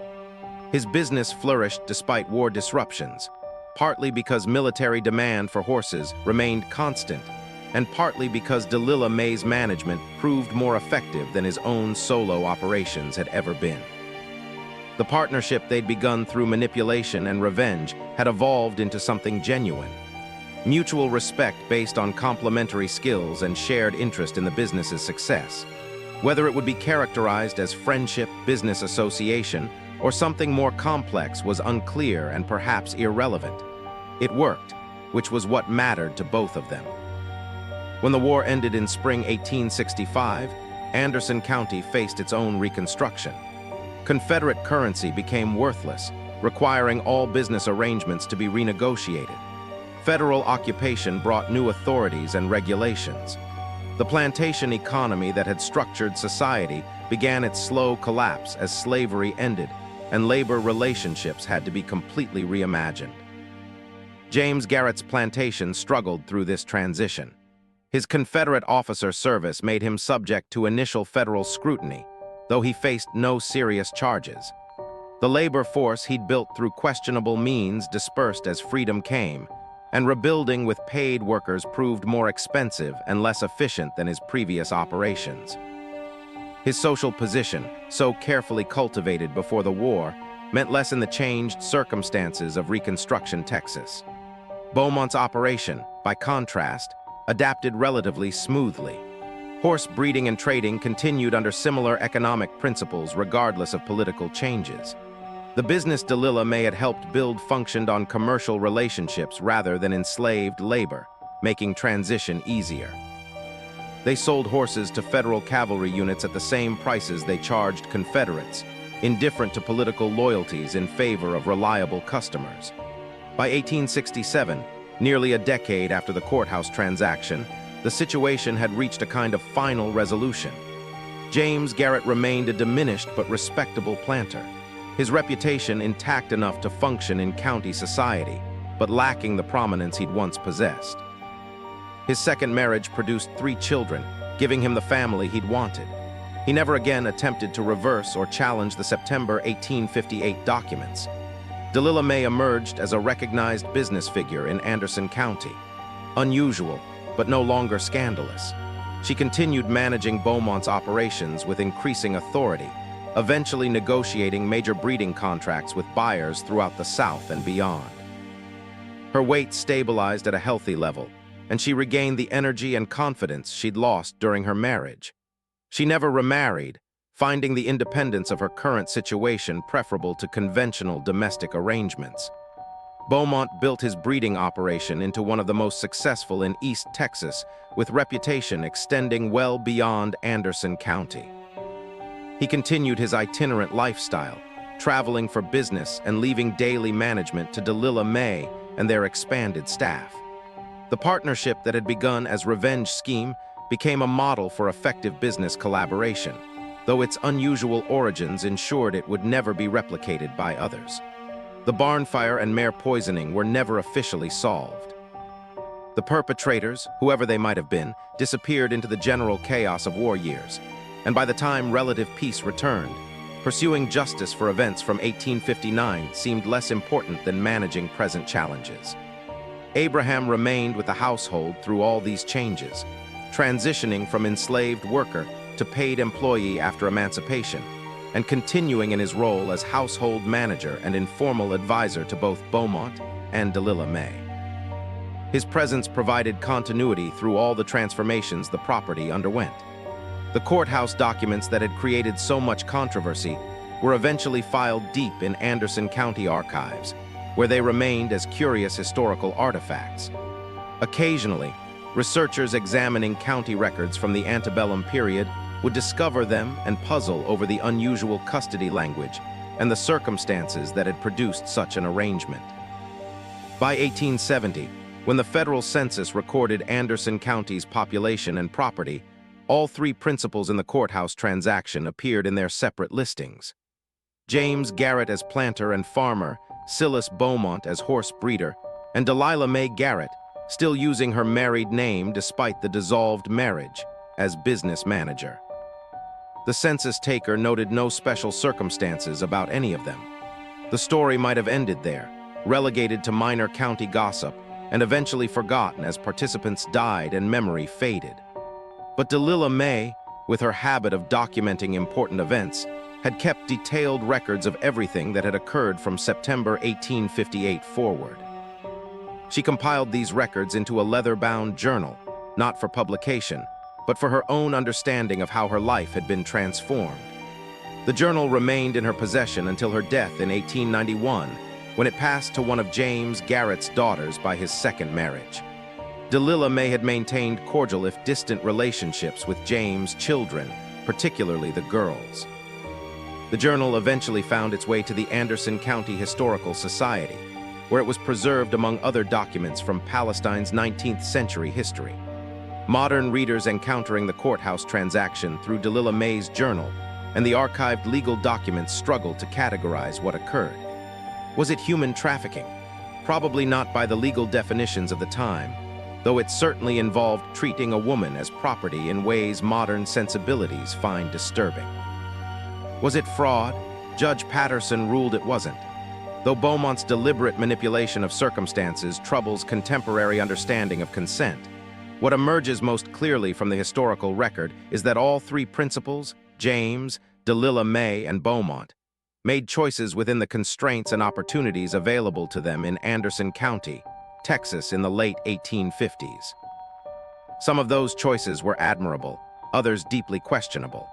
His business flourished despite war disruptions, partly because military demand for horses remained constant, and partly because Delilah May's management proved more effective than his own solo operations had ever been. The partnership they'd begun through manipulation and revenge had evolved into something genuine. Mutual respect based on complementary skills and shared interest in the business's success. Whether it would be characterized as friendship, business association, or something more complex was unclear and perhaps irrelevant. It worked, which was what mattered to both of them. When the war ended in spring 1865, Anderson County faced its own reconstruction. Confederate currency became worthless, requiring all business arrangements to be renegotiated. Federal occupation brought new authorities and regulations. The plantation economy that had structured society began its slow collapse as slavery ended, and labor relationships had to be completely reimagined. James Garrett's plantation struggled through this transition. His Confederate officer service made him subject to initial federal scrutiny, though he faced no serious charges. The labor force he'd built through questionable means dispersed as freedom came, and rebuilding with paid workers proved more expensive and less efficient than his previous operations. His social position, so carefully cultivated before the war, meant less in the changed circumstances of Reconstruction Texas. Beaumont's operation, by contrast, adapted relatively smoothly. Horse breeding and trading continued under similar economic principles regardless of political changes. The business Delilah May had helped build functioned on commercial relationships rather than enslaved labor, making transition easier. They sold horses to federal cavalry units at the same prices they charged Confederates, indifferent to political loyalties in favor of reliable customers. By 1867, nearly a decade after the courthouse transaction, the situation had reached a kind of final resolution. James Garrett remained a diminished but respectable planter, his reputation intact enough to function in county society, but lacking the prominence he'd once possessed. His second marriage produced 3 children, giving him the family he'd wanted. He never again attempted to reverse or challenge the September 1858 documents. Delilah May emerged as a recognized business figure in Anderson County. Unusual, but no longer scandalous. She continued managing Beaumont's operations with increasing authority, eventually negotiating major breeding contracts with buyers throughout the South and beyond. Her weight stabilized at a healthy level, and she regained the energy and confidence she'd lost during her marriage. She never remarried, finding the independence of her current situation preferable to conventional domestic arrangements. Beaumont built his breeding operation into one of the most successful in East Texas, with reputation extending well beyond Anderson County. He continued his itinerant lifestyle, traveling for business and leaving daily management to Delilah May and their expanded staff. The partnership that had begun as revenge scheme became a model for effective business collaboration, though its unusual origins ensured it would never be replicated by others. The barn fire and mare poisoning were never officially solved. The perpetrators, whoever they might have been, disappeared into the general chaos of war years, and by the time relative peace returned, pursuing justice for events from 1859 seemed less important than managing present challenges. Abraham remained with the household through all these changes, transitioning from enslaved worker to paid employee after emancipation, and continuing in his role as household manager and informal advisor to both Beaumont and Delilah May. His presence provided continuity through all the transformations the property underwent. The courthouse documents that had created so much controversy were eventually filed deep in Anderson County archives, where they remained as curious historical artifacts. Occasionally, researchers examining county records from the antebellum period would discover them and puzzle over the unusual custody language and the circumstances that had produced such an arrangement. By 1870, when the federal census recorded Anderson County's population and property, all 3 principals in the courthouse transaction appeared in their separate listings. James Garrett as planter and farmer, Silas Beaumont as horse breeder, and Delilah May Garrett, still using her married name despite the dissolved marriage, as business manager. The census taker noted no special circumstances about any of them. The story might have ended there, relegated to minor county gossip, and eventually forgotten as participants died and memory faded. But Delilah May, with her habit of documenting important events, had kept detailed records of everything that had occurred from September 1858 forward. She compiled these records into a leather-bound journal, not for publication, but for her own understanding of how her life had been transformed. The journal remained in her possession until her death in 1891, when it passed to one of James Garrett's daughters by his second marriage. Delilah May had maintained cordial if distant relationships with James' children, particularly the girls. The journal eventually found its way to the Anderson County Historical Society, where it was preserved among other documents from Palestine's 19th century history. Modern readers encountering the courthouse transaction through Delilah May's journal and the archived legal documents struggle to categorize what occurred. Was it human trafficking, probably not by the legal definitions of the time, though it certainly involved treating a woman as property in ways modern sensibilities find disturbing. Was it fraud? Judge Patterson ruled it wasn't. Though Beaumont's deliberate manipulation of circumstances troubles contemporary understanding of consent, what emerges most clearly from the historical record is that all three principals, James, Delilah May, and Beaumont, made choices within the constraints and opportunities available to them in Anderson County, Texas in the late 1850s. Some of those choices were admirable, others deeply questionable.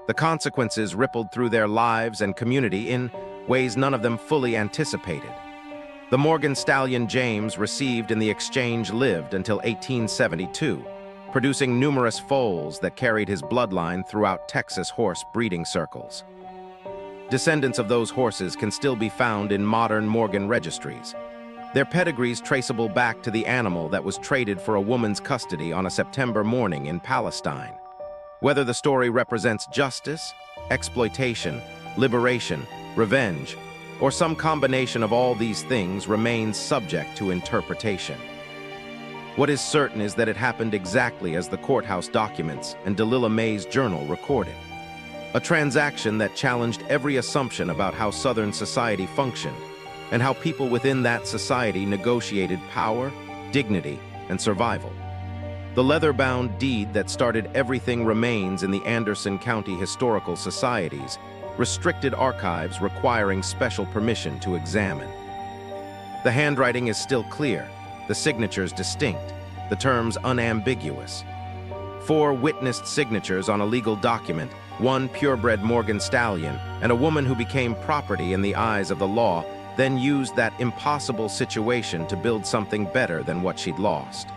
The consequences rippled through their lives and community in ways none of them fully anticipated. The Morgan stallion James received in the exchange lived until 1872, producing numerous foals that carried his bloodline throughout Texas horse breeding circles. Descendants of those horses can still be found in modern Morgan registries, their pedigrees traceable back to the animal that was traded for a woman's custody on a September morning in Palestine. Whether the story represents justice, exploitation, liberation, revenge, or some combination of all these things remains subject to interpretation. What is certain is that it happened exactly as the courthouse documents and Delilah May's journal recorded. A transaction that challenged every assumption about how Southern society functioned and how people within that society negotiated power, dignity, and survival. The leather-bound deed that started everything remains in the Anderson County Historical Society's restricted archives requiring special permission to examine. The handwriting is still clear, the signatures distinct, the terms unambiguous. 4 witnessed signatures on a legal document, one purebred Morgan stallion, and a woman who became property in the eyes of the law, then used that impossible situation to build something better than what she'd lost.